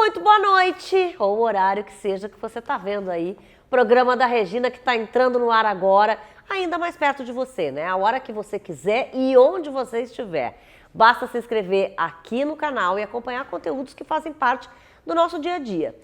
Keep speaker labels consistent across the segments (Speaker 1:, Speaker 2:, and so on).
Speaker 1: Muito boa noite, ou o horário que seja que você está vendo aí. Programa da Regina que está entrando no ar agora, ainda mais perto de você, né? A hora que você quiser e onde você estiver. Basta se inscrever aqui no canal e acompanhar conteúdos que fazem parte do nosso dia a dia.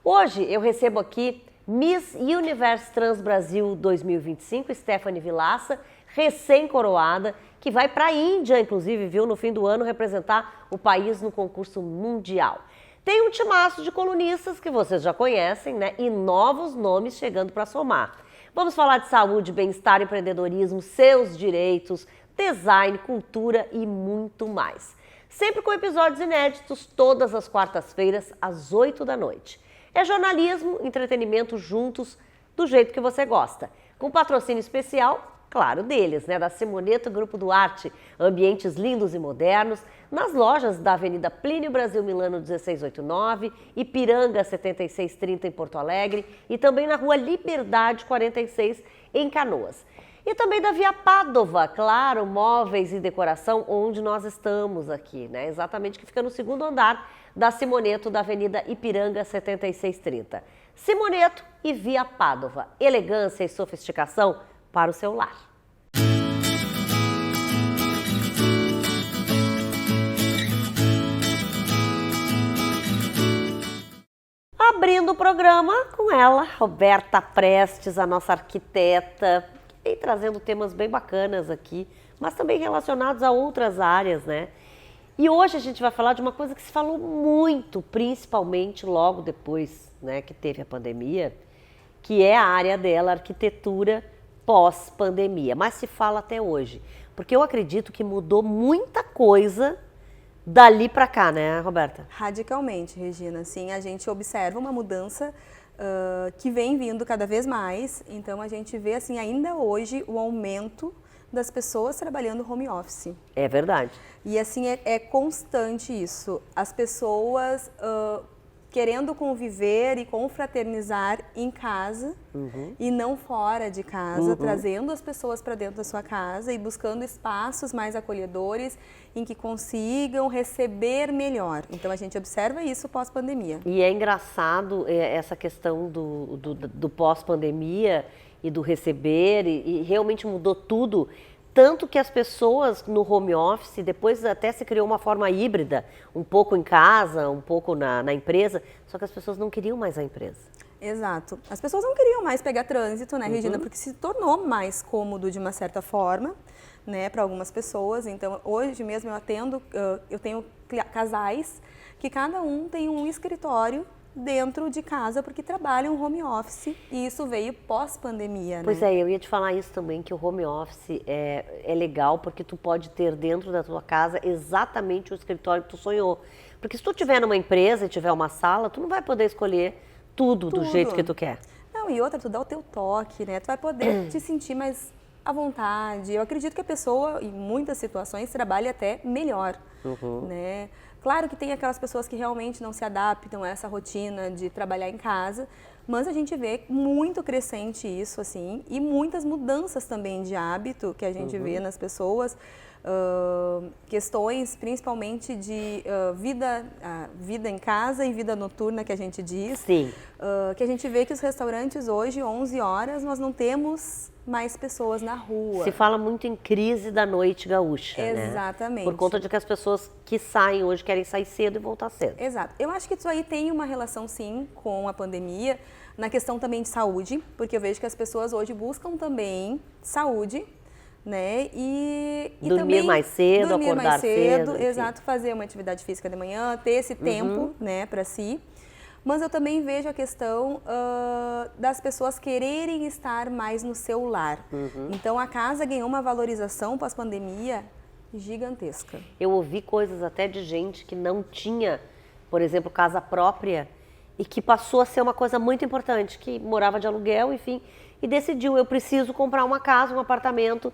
Speaker 1: Hoje eu recebo aqui Miss Universe Trans Brasil 2025, Stephanie Vilaça, recém-coroada, que vai para a Índia, inclusive, viu, no fim do ano, representar o país no concurso mundial. Tem um timaço de colunistas que vocês já conhecem, né? E novos nomes chegando para somar. Vamos falar de saúde, bem-estar, empreendedorismo, seus direitos, design, cultura e muito mais. Sempre com episódios inéditos, todas as quartas-feiras, às 8 da noite. É jornalismo, entretenimento juntos, do jeito que você gosta. Com patrocínio especial, claro, deles, né? Da Simoneto Grupo do Arte, ambientes lindos e modernos, nas lojas da Avenida Plínio Brasil Milano 1689, Ipiranga 7630 em Porto Alegre e também na Rua Liberdade 46 em Canoas. E também da Via Pádova, claro, móveis e decoração, onde nós estamos aqui, né? Exatamente, que fica no segundo andar da Simoneto, da Avenida Ipiranga 7630. Simoneto e Via Pádova, elegância e sofisticação para o seu lar. Abrindo o programa com ela, Roberta Prestes, a nossa arquiteta, e trazendo temas bem bacanas aqui, mas também relacionados a outras áreas, né? E hoje a gente vai falar de uma coisa que se falou muito, principalmente logo depois, né, que teve a pandemia, que é a área dela, arquitetura pós-pandemia, mas se fala até hoje, porque eu acredito que mudou muita coisa dali para cá, né, Roberta?
Speaker 2: Radicalmente, Regina. Sim, a gente observa uma mudança que vem vindo cada vez mais. Então, a gente vê, assim, ainda hoje, o aumento das pessoas trabalhando home office.
Speaker 1: É verdade.
Speaker 2: E, assim, é constante isso. As pessoas querendo conviver e confraternizar em casa e não fora de casa, trazendo as pessoas para dentro da sua casa e buscando espaços mais acolhedores em que consigam receber melhor. Então, a gente observa isso pós-pandemia.
Speaker 1: E é engraçado essa questão do pós-pandemia e do receber, e realmente mudou tudo. Tanto que as pessoas no home office, depois até se criou uma forma híbrida, um pouco em casa, um pouco na empresa, só que as pessoas não queriam mais a empresa.
Speaker 2: Exato. As pessoas não queriam mais pegar trânsito, né, Regina? Porque se tornou mais cômodo de uma certa forma, né, para algumas pessoas. Então, hoje mesmo eu tenho casais que cada um tem um escritório dentro de casa porque trabalham home office e isso veio pós-pandemia, né?
Speaker 1: Pois é, eu ia te falar isso também, que o home office é legal porque tu pode ter dentro da tua casa exatamente o escritório que tu sonhou. Porque se tu tiver numa empresa e tiver uma sala, tu não vai poder escolher tudo do jeito que tu quer.
Speaker 2: Não, e outra, tu dá o teu toque, né? Tu vai poder te sentir mais à vontade. Eu acredito que a pessoa, em muitas situações, trabalha até melhor, né? Claro que tem aquelas pessoas que realmente não se adaptam a essa rotina de trabalhar em casa, mas a gente vê muito crescente isso, assim, e muitas mudanças também de hábito que a gente vê nas pessoas, questões principalmente de vida em casa e vida noturna, que a gente diz.
Speaker 1: Sim.
Speaker 2: Que a gente vê que os restaurantes hoje, 11 horas, nós não temos mais pessoas na rua.
Speaker 1: Se fala muito em crise da noite gaúcha,
Speaker 2: Exatamente.
Speaker 1: Né? Por conta de que as pessoas que saem hoje querem sair cedo e voltar cedo.
Speaker 2: Exato. Eu acho que isso aí tem uma relação, sim, com a pandemia, na questão também de saúde, porque eu vejo que as pessoas hoje buscam também saúde, né? E
Speaker 1: dormir
Speaker 2: também
Speaker 1: mais cedo,
Speaker 2: dormir
Speaker 1: acordar
Speaker 2: mais cedo,
Speaker 1: cedo.
Speaker 2: Exato, fazer uma atividade física de manhã, ter esse tempo, né, para si. Mas eu também vejo a questão das pessoas quererem estar mais no seu lar. Então, a casa ganhou uma valorização pós-pandemia gigantesca.
Speaker 1: Eu ouvi coisas até de gente que não tinha, por exemplo, casa própria e que passou a ser uma coisa muito importante, que morava de aluguel, enfim, e decidiu, eu preciso comprar uma casa, um apartamento,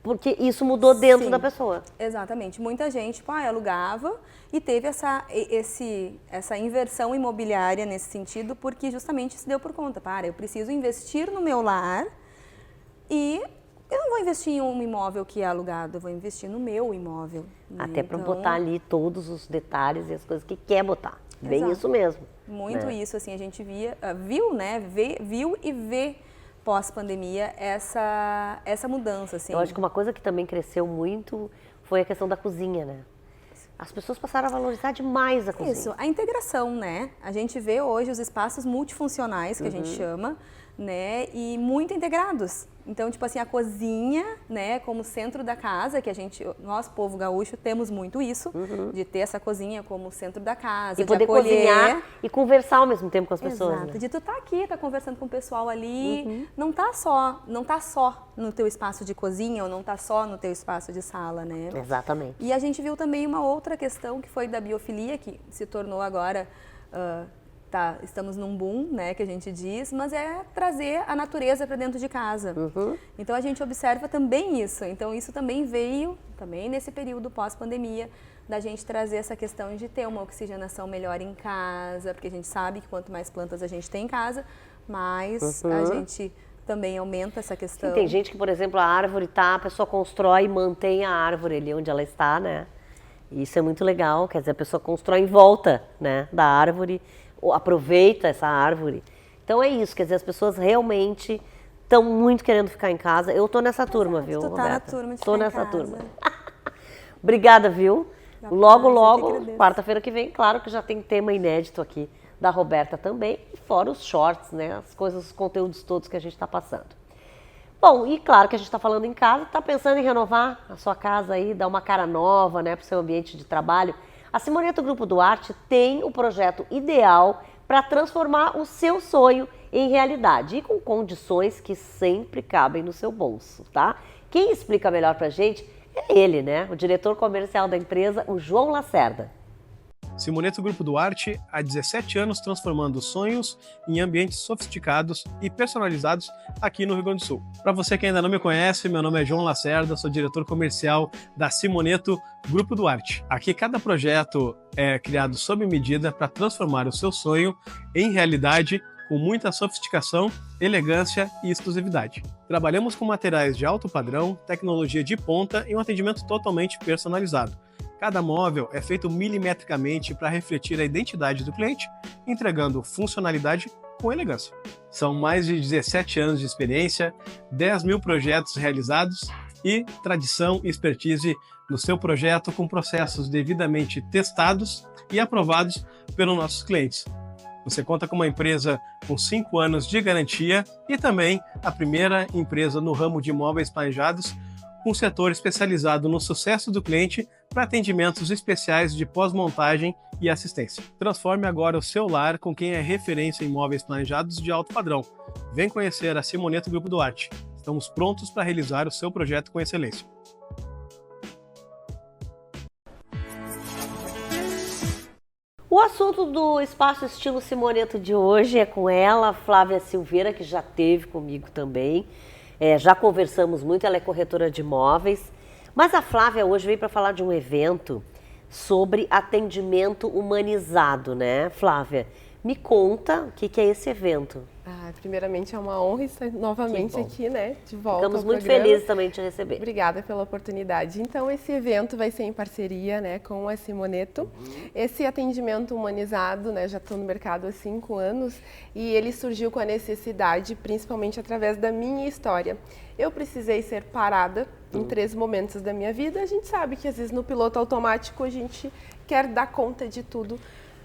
Speaker 1: porque isso mudou dentro da pessoa.
Speaker 2: Exatamente. Muita gente, alugava e teve essa inversão imobiliária nesse sentido, porque justamente se deu por conta. Eu preciso investir no meu lar e eu não vou investir em um imóvel que é alugado, eu vou investir no meu imóvel. Né?
Speaker 1: Até para botar ali todos os detalhes e as coisas que quer botar. Bem
Speaker 2: Exato.
Speaker 1: isso mesmo.
Speaker 2: Muito
Speaker 1: né?
Speaker 2: isso, assim, a gente viu e vê pós-pandemia essa mudança, assim.
Speaker 1: Eu acho que uma coisa que também cresceu muito foi a questão da cozinha, né? As pessoas passaram a valorizar demais a cozinha.
Speaker 2: Isso, a integração, né? A gente vê hoje os espaços multifuncionais, que a gente chama, né? E muito integrados. Então, tipo assim, a cozinha, né, como centro da casa, que nós, povo gaúcho, temos muito isso, de ter essa cozinha como centro da casa,
Speaker 1: E
Speaker 2: de
Speaker 1: poder
Speaker 2: acolher.
Speaker 1: cozinhar e conversar ao mesmo tempo com as pessoas.
Speaker 2: Exato.
Speaker 1: Né?
Speaker 2: De tu tá aqui, tá conversando com o pessoal ali, não tá só no teu espaço de cozinha ou não tá só no teu espaço de sala, né?
Speaker 1: Exatamente.
Speaker 2: E a gente viu também uma outra questão que foi da biofilia, que se tornou agora, estamos num boom, né, que a gente diz, mas é trazer a natureza para dentro de casa. Então a gente observa também isso. Então isso também veio, também nesse período pós-pandemia, da gente trazer essa questão de ter uma oxigenação melhor em casa, porque a gente sabe que quanto mais plantas a gente tem em casa, mais a gente também aumenta essa questão.
Speaker 1: Sim, tem gente que, por exemplo, a árvore a pessoa constrói e mantém a árvore ali onde ela está, né? Isso é muito legal, quer dizer, a pessoa constrói em volta, né, da árvore, ou aproveita essa árvore. Então é isso, quer dizer, as pessoas realmente estão muito querendo ficar em casa. Eu tô nessa turma, viu,
Speaker 2: Tu tá
Speaker 1: Roberta?
Speaker 2: na turma de
Speaker 1: Tô
Speaker 2: ficar em
Speaker 1: nessa
Speaker 2: casa.
Speaker 1: turma. Obrigada, viu? Logo,
Speaker 2: eu que
Speaker 1: logo,
Speaker 2: agradeço.
Speaker 1: quarta-feira que vem, claro que já tem tema inédito aqui da Roberta também, e fora os shorts, né, as coisas, os conteúdos todos que a gente está passando. Bom, e claro que a gente está falando em casa, está pensando em renovar a sua casa aí, dar uma cara nova, né, para o seu ambiente de trabalho. A Simoneto Grupo Duarte tem o projeto ideal para transformar o seu sonho em realidade e com condições que sempre cabem no seu bolso, tá? Quem explica melhor para a gente é ele, né, o diretor comercial da empresa, o João Lacerda.
Speaker 3: Simoneto Grupo Duarte, há 17 anos transformando sonhos em ambientes sofisticados e personalizados aqui no Rio Grande do Sul. Para você que ainda não me conhece, meu nome é João Lacerda, sou diretor comercial da Simoneto Grupo Duarte. Aqui cada projeto é criado sob medida para transformar o seu sonho em realidade com muita sofisticação, elegância e exclusividade. Trabalhamos com materiais de alto padrão, tecnologia de ponta e um atendimento totalmente personalizado. Cada móvel é feito milimetricamente para refletir a identidade do cliente, entregando funcionalidade com elegância. São mais de 17 anos de experiência, 10 mil projetos realizados e tradição e expertise no seu projeto com processos devidamente testados e aprovados pelos nossos clientes. Você conta com uma empresa com 5 anos de garantia e também a primeira empresa no ramo de imóveis planejados com um setor especializado no sucesso do cliente para atendimentos especiais de pós-montagem e assistência. Transforme agora o seu lar com quem é referência em imóveis planejados de alto padrão. Vem conhecer a Simoneto Grupo Duarte. Estamos prontos para realizar o seu projeto com excelência.
Speaker 1: O assunto do Espaço Estilo Simoneto de hoje é com ela, Flávia Silveira, que já esteve comigo também. Já conversamos muito, ela é corretora de imóveis. Mas a Flávia hoje veio para falar de um evento sobre atendimento humanizado, né, Flávia? Me conta o que é esse evento.
Speaker 4: Primeiramente é uma honra estar novamente aqui, né, de volta
Speaker 1: Ficamos
Speaker 4: ao
Speaker 1: muito
Speaker 4: programa.
Speaker 1: felizes também de te receber.
Speaker 4: Obrigada pela oportunidade. Então, esse evento vai ser em parceria, né, com a Simoneto. Esse atendimento humanizado, né, já estou no mercado há 5 anos e ele surgiu com a necessidade, principalmente através da minha história. Eu precisei ser parada em 3 momentos da minha vida. A gente sabe que às vezes no piloto automático a gente quer dar conta de tudo.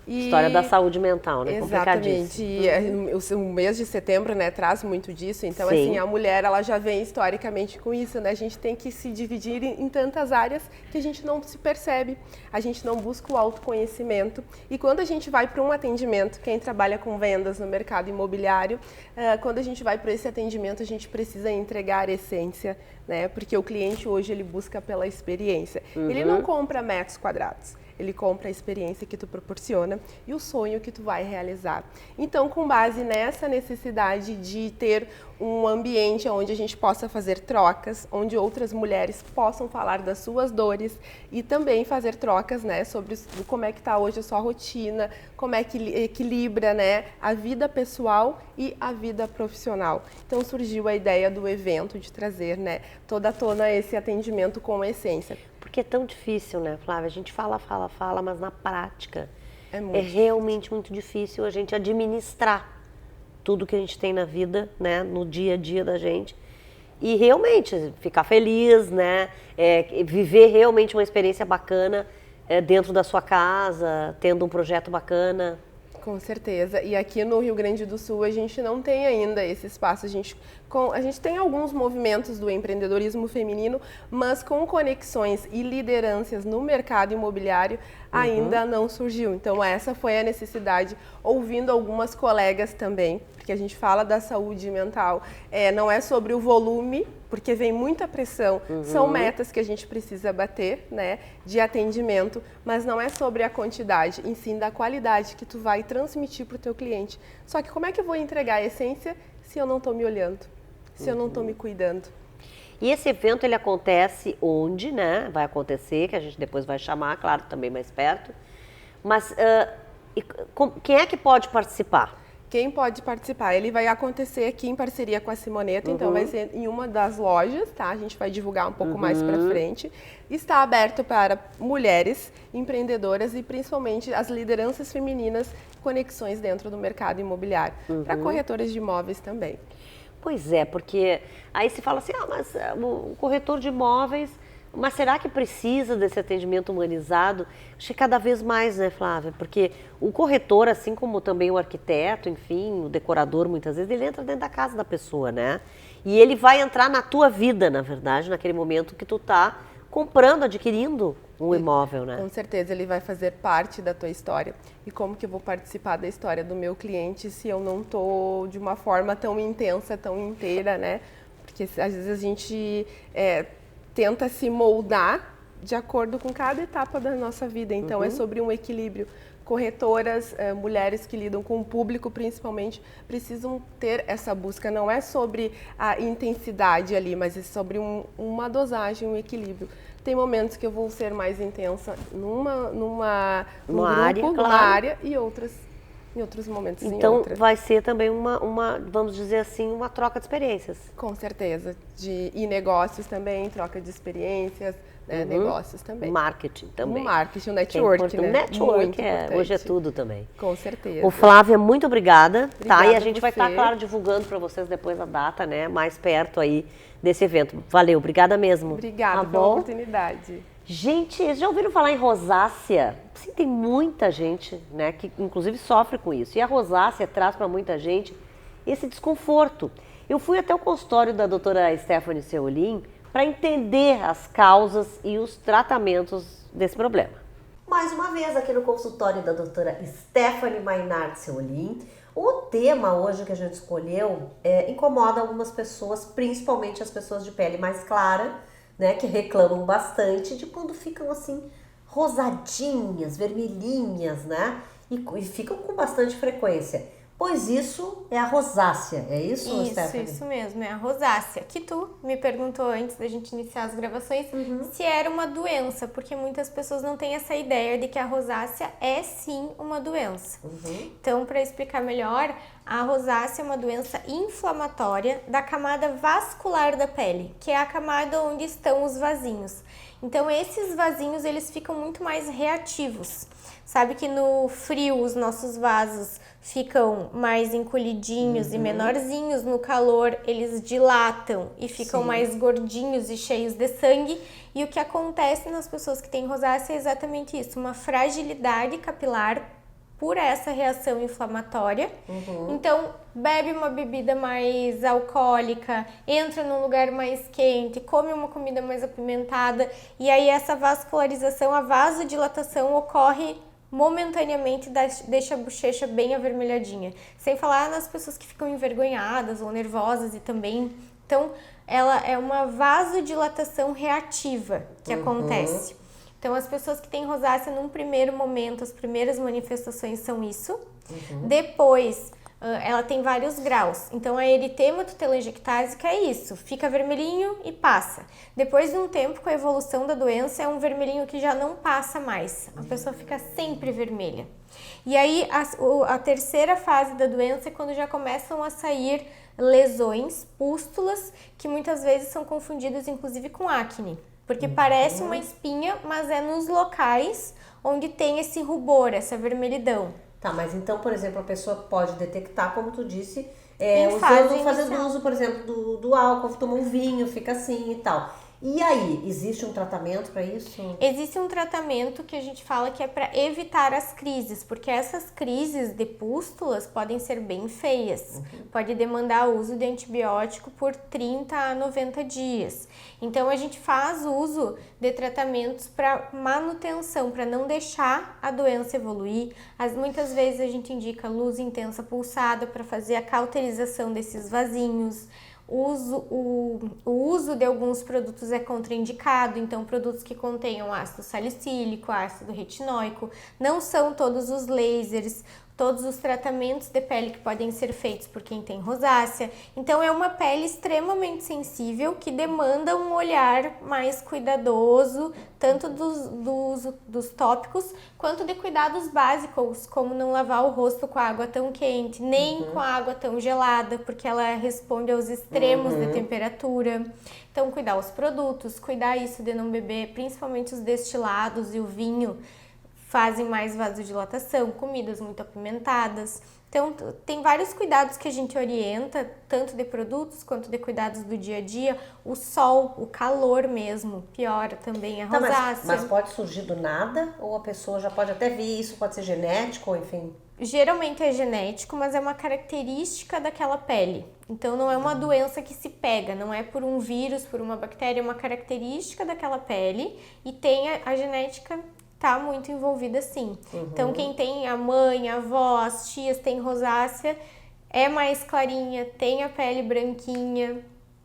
Speaker 1: História da saúde mental, né?
Speaker 4: Exatamente. E o mês de setembro, né, traz muito disso. Então,
Speaker 1: Sim.
Speaker 4: assim, a mulher, ela já vem historicamente com isso, né? A gente tem que se dividir em tantas áreas que a gente não se percebe. A gente não busca o autoconhecimento. E quando a gente vai para um atendimento, quem trabalha com vendas no mercado imobiliário, quando a gente vai para esse atendimento, a gente precisa entregar a essência, né? Porque o cliente hoje, ele busca pela experiência. Ele não compra metros quadrados. Ele compra a experiência que tu proporciona e o sonho que tu vai realizar. Então, com base nessa necessidade de ter um ambiente onde a gente possa fazer trocas, onde outras mulheres possam falar das suas dores e também fazer trocas, né, sobre como é que está hoje a sua rotina, como é que equilibra, né, a vida pessoal e a vida profissional. Então, surgiu a ideia do evento de trazer, né, toda à tona esse atendimento com essência.
Speaker 1: Porque é tão difícil, né, Flávia? A gente fala, mas na prática
Speaker 4: É muito
Speaker 1: é realmente muito difícil a gente administrar tudo que a gente tem na vida, né, no dia a dia da gente. E realmente ficar feliz, né, viver realmente uma experiência bacana dentro da sua casa, tendo um projeto bacana.
Speaker 4: Com certeza. E aqui no Rio Grande do Sul a gente não tem ainda esse espaço. A gente tem alguns movimentos do empreendedorismo feminino, mas com conexões e lideranças no mercado imobiliário ainda não surgiu. Então essa foi a necessidade, ouvindo algumas colegas também, porque a gente fala da saúde mental, não é sobre o volume, porque vem muita pressão, são metas que a gente precisa bater, né, de atendimento, mas não é sobre a quantidade, em sim da qualidade que tu vai transmitir para o teu cliente. Só que como é que eu vou entregar a essência se eu não estou me olhando, se eu não estou me cuidando?
Speaker 1: E esse evento ele acontece onde, né? Vai acontecer, que a gente depois vai chamar, claro, também mais perto. Mas quem é que pode participar?
Speaker 4: Quem pode participar? Ele vai acontecer aqui em parceria com a Simoneto, então vai ser em uma das lojas, tá? A gente vai divulgar um pouco mais pra frente. Está aberto para mulheres empreendedoras e principalmente as lideranças femininas, conexões dentro do mercado imobiliário, para corretores de imóveis também.
Speaker 1: Pois é, porque aí se fala assim, mas o corretor de imóveis, mas será que precisa desse atendimento humanizado? Acho que cada vez mais, né, Flávia? Porque o corretor, assim como também o arquiteto, enfim, o decorador, muitas vezes, ele entra dentro da casa da pessoa, né? E ele vai entrar na tua vida, na verdade, naquele momento que tu tá comprando, adquirindo um imóvel, né?
Speaker 4: Com certeza, ele vai fazer parte da tua história. E como que eu vou participar da história do meu cliente se eu não tô de uma forma tão intensa, tão inteira, né? Porque às vezes a gente tenta se moldar de acordo com cada etapa da nossa vida. Então é sobre um equilíbrio. Corretoras, mulheres que lidam com o público principalmente, precisam ter essa busca. Não é sobre a intensidade ali, mas é sobre uma dosagem, um equilíbrio. Tem momentos que eu vou ser mais intensa num grupo, numa área, e outras em outros momentos em
Speaker 1: Então
Speaker 4: outras.
Speaker 1: vai ser também uma, vamos dizer assim, uma troca de experiências.
Speaker 4: Com certeza. E negócios também, troca de experiências, né? Negócios também.
Speaker 1: Marketing também.
Speaker 4: Um marketing, um network, né?
Speaker 1: O network
Speaker 4: Muito importante.
Speaker 1: hoje é tudo também.
Speaker 4: Com certeza.
Speaker 1: Ô Flávia, muito obrigada.
Speaker 4: Obrigada
Speaker 1: E a gente
Speaker 4: a
Speaker 1: vai estar,
Speaker 4: você.
Speaker 1: claro, divulgando para vocês depois a data, né? Mais perto aí desse evento. Valeu, obrigada mesmo.
Speaker 4: Obrigada
Speaker 1: Tá
Speaker 4: pela
Speaker 1: bom?
Speaker 4: oportunidade.
Speaker 1: Gente, vocês já ouviram falar em rosácea? Sim, tem muita gente, né, que inclusive sofre com isso. E a rosácea traz para muita gente esse desconforto. Eu fui até o consultório da doutora Stephanie Seolin para entender as causas e os tratamentos desse problema. Mais uma vez aqui no consultório da doutora Stephanie Maynard Seolin. O tema hoje que a gente escolheu incomoda algumas pessoas, principalmente as pessoas de pele mais clara, né, que reclamam bastante de quando ficam assim rosadinhas, vermelhinhas, né, e ficam com bastante frequência. Pois isso é a rosácea, é isso, Stephanie?
Speaker 5: Isso mesmo, é a rosácea. Que tu me perguntou antes da gente iniciar as gravações se era uma doença, porque muitas pessoas não têm essa ideia de que a rosácea é sim uma doença. Então, para explicar melhor, a rosácea é uma doença inflamatória da camada vascular da pele, que é a camada onde estão os vasinhos. Então, esses vasinhos, eles ficam muito mais reativos. Sabe que no frio os nossos vasos ficam mais encolhidinhos e menorzinhos, no calor eles dilatam e ficam mais gordinhos e cheios de sangue. E o que acontece nas pessoas que têm rosácea é exatamente isso, uma fragilidade capilar por essa reação inflamatória. Então, bebe uma bebida mais alcoólica, entra num lugar mais quente, come uma comida mais apimentada e aí essa vascularização, a vasodilatação ocorre momentaneamente, deixa a bochecha bem avermelhadinha. Sem falar nas pessoas que ficam envergonhadas ou nervosas e também. Então, ela é uma vasodilatação reativa que acontece. Então, as pessoas que têm rosácea, num primeiro momento, as primeiras manifestações são isso. Depois, ela tem vários graus. Então, a eritema telangiectásica é isso, fica vermelhinho e passa. Depois de um tempo, com a evolução da doença, é um vermelhinho que já não passa mais. A pessoa fica sempre vermelha. E aí, a terceira fase da doença é quando já começam a sair lesões, pústulas, que muitas vezes são confundidas, inclusive, com acne. Porque parece uma espinha, mas é nos locais onde tem esse rubor, essa vermelhidão.
Speaker 1: Tá, mas então, por exemplo, a pessoa pode detectar, como tu disse, fazendo uso, por exemplo, do álcool, toma um vinho, fica assim e tal. E aí, existe um tratamento para isso?
Speaker 5: Existe um tratamento que a gente fala que é para evitar as crises, porque essas crises de pústulas podem ser bem feias. Pode demandar o uso de antibiótico por 30 a 90 dias. Então, a gente faz uso de tratamentos para manutenção, para não deixar a doença evoluir. Muitas vezes a gente indica luz intensa pulsada para fazer a cauterização desses vasinhos. O uso de alguns produtos é contraindicado, então produtos que contenham ácido salicílico, ácido retinóico, não são todos os lasers, todos os tratamentos de pele que podem ser feitos por quem tem rosácea. Então é uma pele extremamente sensível que demanda um olhar mais cuidadoso, tanto dos tópicos quanto de cuidados básicos, como não lavar o rosto com a água tão quente, nem com a água tão gelada, porque ela responde aos extremos de temperatura. Então cuidar os produtos, cuidar isso de não beber, principalmente os destilados e o vinho, fazem mais vasodilatação, comidas muito apimentadas. Então, tem vários cuidados que a gente orienta, tanto de produtos quanto de cuidados do dia a dia. O sol, o calor mesmo, piora também a rosácea.
Speaker 1: Mas pode surgir do nada? Ou a pessoa já pode até vir, isso pode ser genético, ou enfim?
Speaker 5: Geralmente é genético, mas é uma característica daquela pele. Então, não é uma doença que se pega, não é por um vírus, por uma bactéria, é uma característica daquela pele e tem a genética tá muito envolvida sim. Então, quem tem a mãe, a avó, as tias tem rosácea, é mais clarinha, tem a pele branquinha.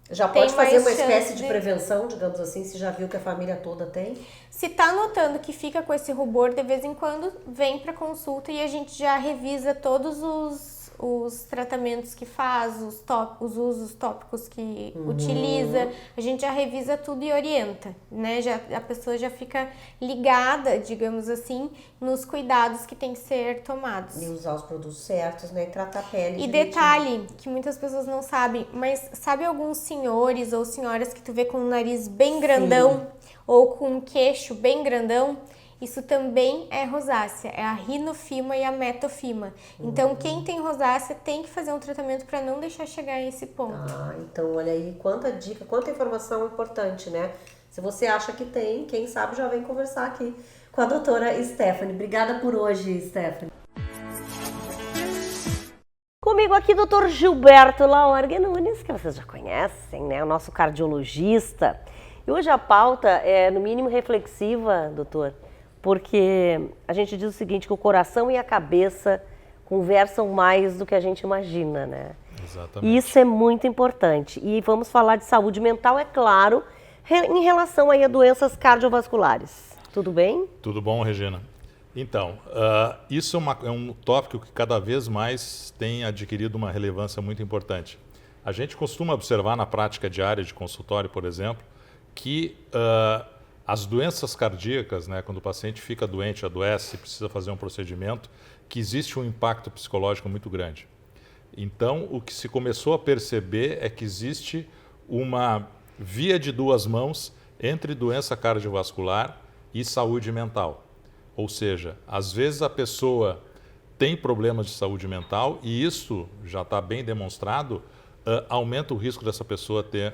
Speaker 1: Já pode fazer uma espécie de prevenção, digamos assim, se já viu que a família toda tem?
Speaker 5: Se tá notando que fica com esse rubor, de vez em quando vem para consulta e a gente já revisa todos os tratamentos que faz, os usos tópicos que utiliza, a gente já revisa tudo e orienta, né? A pessoa já fica ligada, digamos assim, nos cuidados que tem que ser tomados.
Speaker 1: E usar os produtos certos, né? E tratar a pele.
Speaker 5: E detalhe, que muitas pessoas não sabem, mas sabe alguns senhores ou senhoras que tu vê com o nariz bem grandão ou com um queixo bem grandão? Isso também é rosácea, é a rinofima e a metofima. Então, quem tem rosácea tem que fazer um tratamento para não deixar chegar a esse ponto.
Speaker 1: Ah, então olha aí, quanta dica, quanta informação importante, né? Se você acha que tem, quem sabe já vem conversar aqui com a doutora Stephanie. Obrigada por hoje, Stephanie. Comigo aqui, doutor Gilberto Laorgue Nunes, que vocês já conhecem, né? O nosso cardiologista. E hoje a pauta é, no mínimo, reflexiva, doutor, porque a gente diz o seguinte, que o coração e a cabeça conversam mais do que a gente imagina, né?
Speaker 6: Exatamente.
Speaker 1: E isso é muito importante. E vamos falar de saúde mental, é claro, em relação aí a doenças cardiovasculares. Tudo bem?
Speaker 6: Tudo bom, Regina? Então, isso é um tópico que cada vez mais tem adquirido uma relevância muito importante. A gente costuma observar na prática diária de consultório, por exemplo, que as doenças cardíacas, né, quando o paciente fica doente, adoece, precisa fazer um procedimento, que existe um impacto psicológico muito grande. Então, o que se começou a perceber é que existe uma via de duas mãos entre doença cardiovascular e saúde mental. Ou seja, às vezes a pessoa tem problemas de saúde mental e isso já está bem demonstrado, aumenta o risco dessa pessoa ter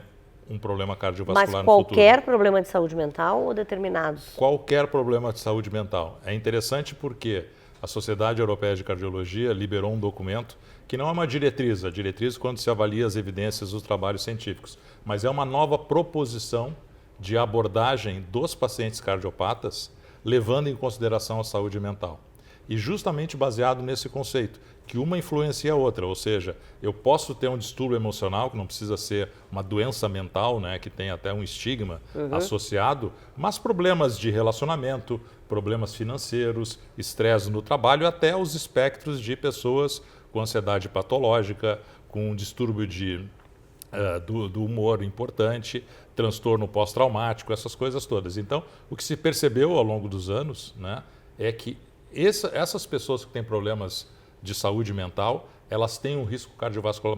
Speaker 6: um problema cardiovascular no futuro.
Speaker 1: Mas qualquer problema de saúde mental ou determinados?
Speaker 6: Qualquer problema de saúde mental. É interessante porque a Sociedade Europeia de Cardiologia liberou um documento que não é uma diretriz, a diretriz quando se avalia as evidências dos trabalhos científicos, mas é uma nova proposição de abordagem dos pacientes cardiopatas, levando em consideração a saúde mental. E justamente baseado nesse conceito, que uma influencia a outra, ou seja, eu posso ter um distúrbio emocional, que não precisa ser uma doença mental, né, que tem até um estigma associado, mas problemas de relacionamento, problemas financeiros, estresse no trabalho, até os espectros de pessoas com ansiedade patológica, com um distúrbio do humor importante, transtorno pós-traumático, essas coisas todas. Então, o que se percebeu ao longo dos anos, né, é que essas pessoas que têm problemas de saúde mental, elas têm um risco cardiovascular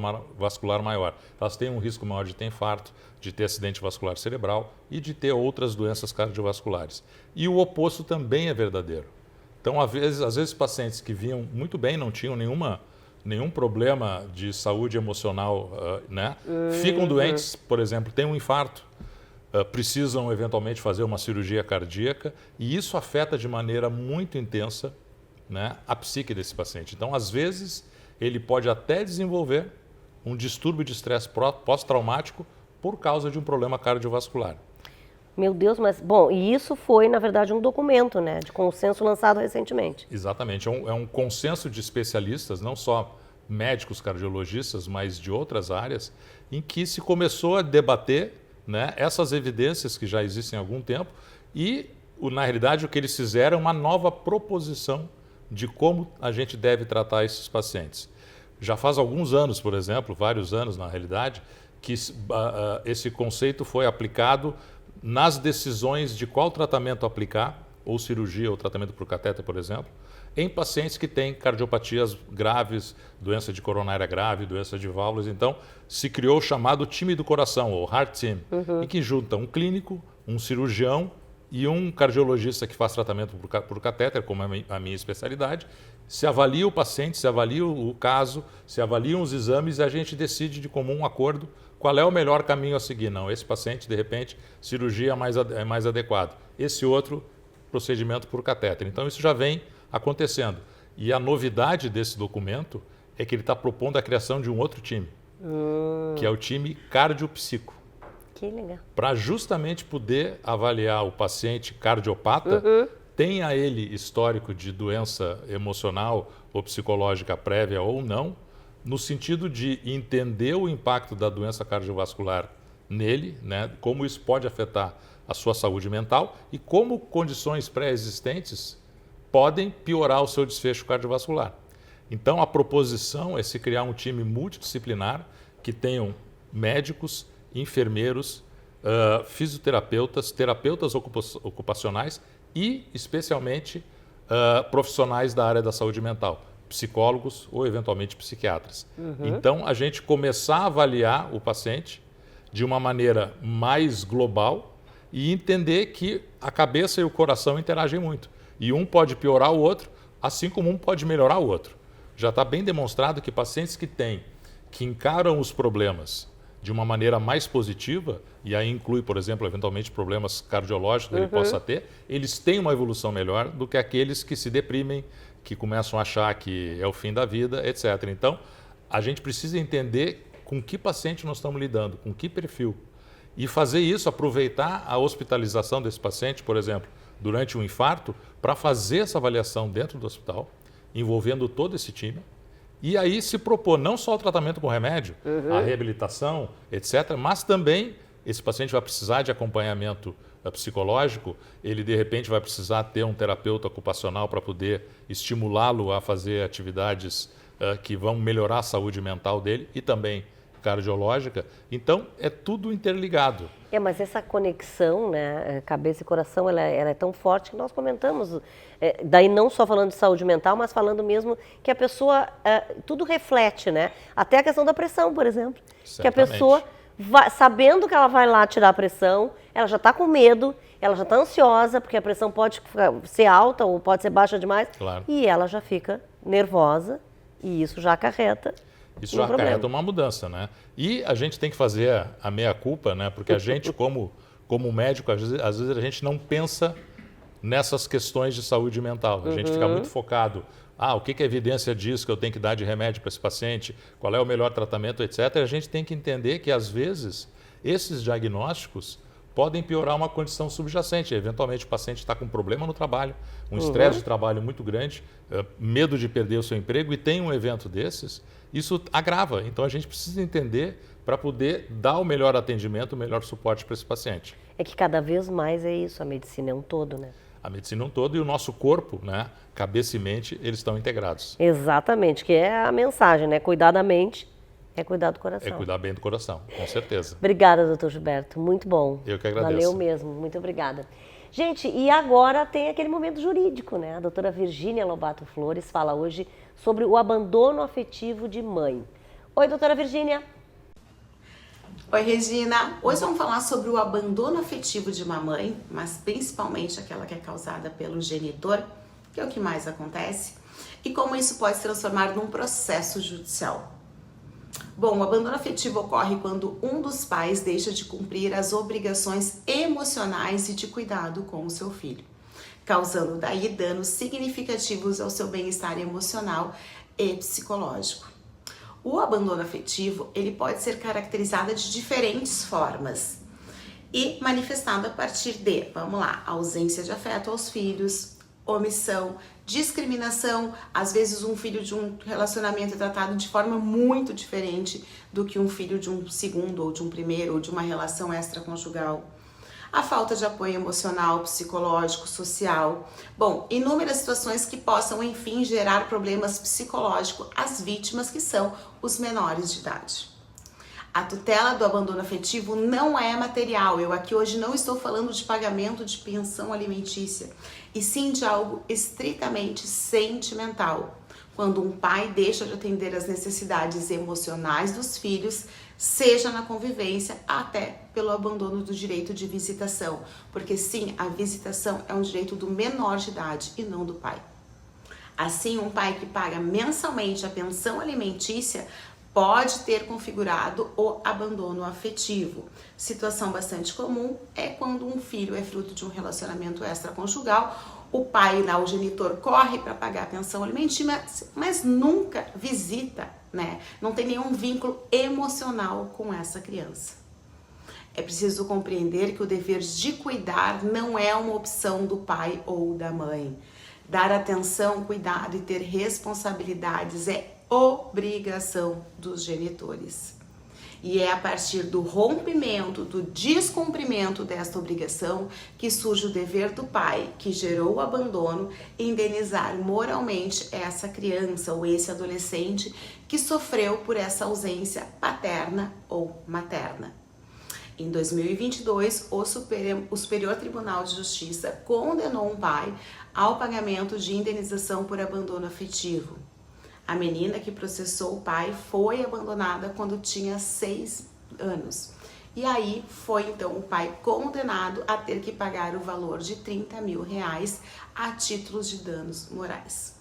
Speaker 6: maior. Elas têm um risco maior de ter infarto, de ter acidente vascular cerebral e de ter outras doenças cardiovasculares. E o oposto também é verdadeiro. Então, às vezes pacientes que vinham muito bem, não tinham nenhum problema de saúde emocional, né? Ficam doentes, por exemplo, têm um infarto, precisam eventualmente fazer uma cirurgia cardíaca e isso afeta de maneira muito intensa, né, a psique desse paciente. Então, às vezes, ele pode até desenvolver um distúrbio de estresse pós-traumático por causa de um problema cardiovascular.
Speaker 1: Meu Deus, mas, bom, e isso foi, na verdade, um documento, né, de consenso lançado recentemente.
Speaker 6: Exatamente, é um consenso de especialistas, não só médicos cardiologistas, mas de outras áreas, em que se começou a debater, né, essas evidências que já existem há algum tempo e, na realidade, o que eles fizeram é uma nova proposição de como a gente deve tratar esses pacientes. Já faz alguns anos, por exemplo, vários anos na realidade, que esse conceito foi aplicado nas decisões de qual tratamento aplicar, ou cirurgia ou tratamento por catéter, por exemplo, em pacientes que têm cardiopatias graves, doença de coronária grave, doença de válvulas. Então, se criou o chamado time do coração, ou Heart Team, e que junta um clínico, um cirurgião e um cardiologista que faz tratamento por catéter, como é a minha especialidade. Se avalia o paciente, se avalia o caso, se avaliam os exames e a gente decide de comum acordo qual é o melhor caminho a seguir. Não, esse paciente, de repente, cirurgia é mais adequado. Esse outro, procedimento por catéter. Então, isso já vem acontecendo. E a novidade desse documento é que ele está propondo a criação de um outro time, que é o time cardiopsico.
Speaker 1: Que legal.
Speaker 6: Para justamente poder avaliar o paciente cardiopata, tenha ele histórico de doença emocional ou psicológica prévia ou não, no sentido de entender o impacto da doença cardiovascular nele, né, como isso pode afetar a sua saúde mental e como condições pré-existentes podem piorar o seu desfecho cardiovascular. Então, a proposição é se criar um time multidisciplinar que tenham médicos, enfermeiros, fisioterapeutas, terapeutas ocupacionais e, especialmente, profissionais da área da saúde mental, psicólogos ou, eventualmente, psiquiatras. Então, a gente começar a avaliar o paciente de uma maneira mais global e entender que a cabeça e o coração interagem muito. E um pode piorar o outro, assim como um pode melhorar o outro. Já está bem demonstrado que pacientes que encaram os problemas de uma maneira mais positiva, e aí inclui, por exemplo, eventualmente problemas cardiológicos que ele possa ter, eles têm uma evolução melhor do que aqueles que se deprimem, que começam a achar que é o fim da vida, etc. Então, a gente precisa entender com que paciente nós estamos lidando, com que perfil. E fazer isso, aproveitar a hospitalização desse paciente, por exemplo, durante um infarto, para fazer essa avaliação dentro do hospital, envolvendo todo esse time, e aí se propor não só o tratamento com remédio, a reabilitação, etc., mas também esse paciente vai precisar de acompanhamento psicológico, ele de repente vai precisar ter um terapeuta ocupacional para poder estimulá-lo a fazer atividades que vão melhorar a saúde mental dele e também cardiológica. Então, é tudo interligado.
Speaker 1: Mas essa conexão, né, cabeça e coração, ela é tão forte que nós comentamos, daí não só falando de saúde mental, mas falando mesmo que a pessoa, tudo reflete, né? Até a questão da pressão, por exemplo.
Speaker 6: Certamente.
Speaker 1: Que a pessoa, sabendo que ela vai lá tirar a pressão, ela já está com medo, ela já está ansiosa, porque a pressão pode ser alta ou pode ser baixa demais,
Speaker 6: Claro.
Speaker 1: E ela já fica nervosa e isso já acarreta.
Speaker 6: Isso já acarreta uma mudança, né? E a gente tem que fazer a meia-culpa, né? Porque a gente, como médico, às vezes a gente não pensa nessas questões de saúde mental. A gente fica muito focado, o que a evidência diz que eu tenho que dar de remédio para esse paciente, qual é o melhor tratamento, etc. A gente tem que entender que, às vezes, esses diagnósticos podem piorar uma condição subjacente. Eventualmente, o paciente está com um problema no trabalho, um estresse de trabalho muito grande, medo de perder o seu emprego e tem um evento desses, isso agrava. Então, a gente precisa entender para poder dar o melhor atendimento, o melhor suporte para esse paciente.
Speaker 1: É que cada vez mais é isso, a medicina é um todo, né?
Speaker 6: A medicina é um todo e o nosso corpo, né, cabeça e mente, eles estão integrados.
Speaker 1: Exatamente, que é a mensagem, né? Cuidar da mente é cuidar do coração.
Speaker 6: É cuidar bem do coração, com certeza.
Speaker 1: Obrigada, doutor Gilberto. Muito bom.
Speaker 6: Eu que agradeço.
Speaker 1: Valeu mesmo. Muito obrigada. Gente, e agora tem aquele momento jurídico, né? A doutora Virgínia Lobato Flores fala hoje sobre o abandono afetivo de mãe. Oi, doutora Virgínia.
Speaker 7: Oi, Regina. Hoje vamos falar sobre o abandono afetivo de uma mãe, mas principalmente aquela que é causada pelo genitor, que é o que mais acontece, e como isso pode se transformar num processo judicial. Bom, o abandono afetivo ocorre quando um dos pais deixa de cumprir as obrigações emocionais e de cuidado com o seu filho, causando daí danos significativos ao seu bem-estar emocional e psicológico. O abandono afetivo, ele pode ser caracterizado de diferentes formas e manifestado a partir de, vamos lá, ausência de afeto aos filhos, omissão, discriminação. Às vezes um filho de um relacionamento é tratado de forma muito diferente do que um filho de um segundo ou de um primeiro ou de uma relação extraconjugal. A falta de apoio emocional, psicológico, social. Bom, inúmeras situações que possam, enfim, gerar problemas psicológicos às vítimas, que são os menores de idade. A tutela do abandono afetivo não é material. Eu aqui hoje não estou falando de pagamento de pensão alimentícia, e sim de algo estritamente sentimental. Quando um pai deixa de atender as necessidades emocionais dos filhos, seja na convivência, até pelo abandono do direito de visitação. Porque sim, a visitação é um direito do menor de idade e não do pai. Assim, um pai que paga mensalmente a pensão alimentícia pode ter configurado o abandono afetivo. Situação bastante comum é quando um filho é fruto de um relacionamento extraconjugal, o pai, o genitor, corre para pagar a pensão alimentícia, mas nunca visita, né? Não tem nenhum vínculo emocional com essa criança. É preciso compreender que o dever de cuidar não é uma opção do pai ou da mãe. Dar atenção, cuidado e ter responsabilidades é obrigação dos genitores. E é a partir do rompimento, do descumprimento desta obrigação que surge o dever do pai, que gerou o abandono, indenizar moralmente essa criança ou esse adolescente que sofreu por essa ausência paterna ou materna. Em 2022, o Superior Tribunal de Justiça condenou um pai ao pagamento de indenização por abandono afetivo. A menina que processou o pai foi abandonada quando tinha 6 anos. E aí foi então o pai condenado a ter que pagar o valor de R$30 mil a títulos de danos morais.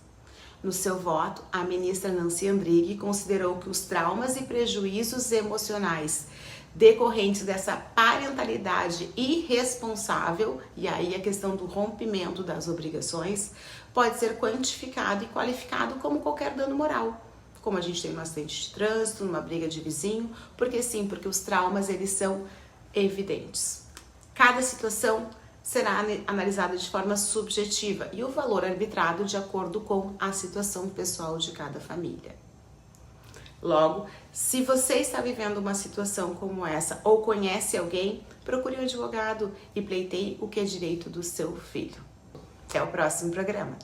Speaker 7: No seu voto, a ministra Nancy Andrighi considerou que os traumas e prejuízos emocionais decorrentes dessa parentalidade irresponsável, e aí a questão do rompimento das obrigações, pode ser quantificado e qualificado como qualquer dano moral, como a gente tem no acidente de trânsito, numa briga de vizinho, porque sim, porque os traumas eles são evidentes. Cada situação será analisada de forma subjetiva e o valor arbitrado de acordo com a situação pessoal de cada família. Logo, se você está vivendo uma situação como essa ou conhece alguém, procure um advogado e pleiteie o que é direito do seu filho. Até o próximo programa.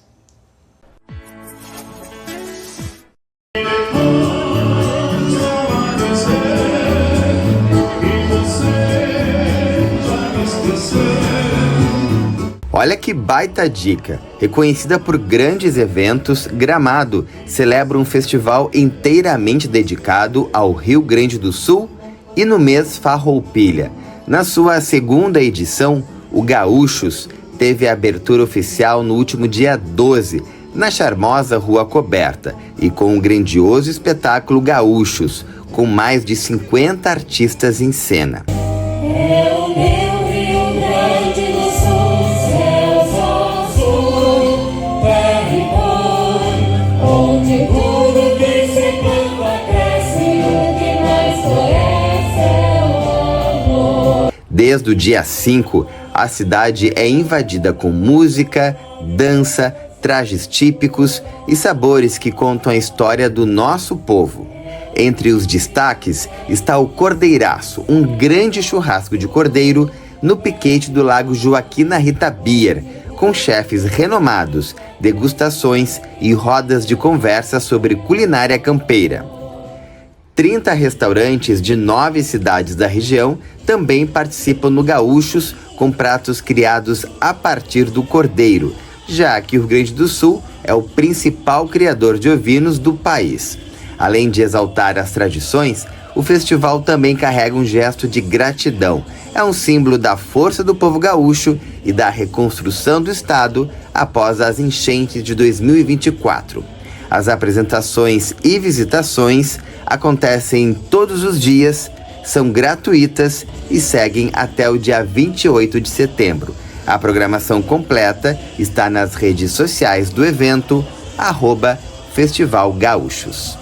Speaker 8: Olha que baita dica! Reconhecida por grandes eventos, Gramado celebra um festival inteiramente dedicado ao Rio Grande do Sul e no mês Farroupilha. Na sua segunda edição, o Gaúchos teve a abertura oficial no último dia 12, na charmosa Rua Coberta, e com um grandioso espetáculo Gaúchos, com mais de 50 artistas em cena.
Speaker 9: É o meu Rio Grande do Sul, céu azul, terra e cor, onde tudo vem secando, cresce e o que mais floresce é o amor.
Speaker 8: Desde o dia 5, a cidade é invadida com música, dança, trajes típicos e sabores que contam a história do nosso povo. Entre os destaques está o Cordeiraço, um grande churrasco de cordeiro no piquete do Lago Joaquina Rita Bier, com chefes renomados, degustações e rodas de conversa sobre culinária campeira. 30 restaurantes de 9 cidades da região também participam no Gaúchos, com pratos criados a partir do cordeiro, já que o Rio Grande do Sul é o principal criador de ovinos do país. Além de exaltar as tradições, o festival também carrega um gesto de gratidão. É um símbolo da força do povo gaúcho e da reconstrução do estado após as enchentes de 2024. As apresentações e visitações acontecem todos os dias, são gratuitas e seguem até o dia 28 de setembro. A programação completa está nas redes sociais do evento, @Festival Gaúchos.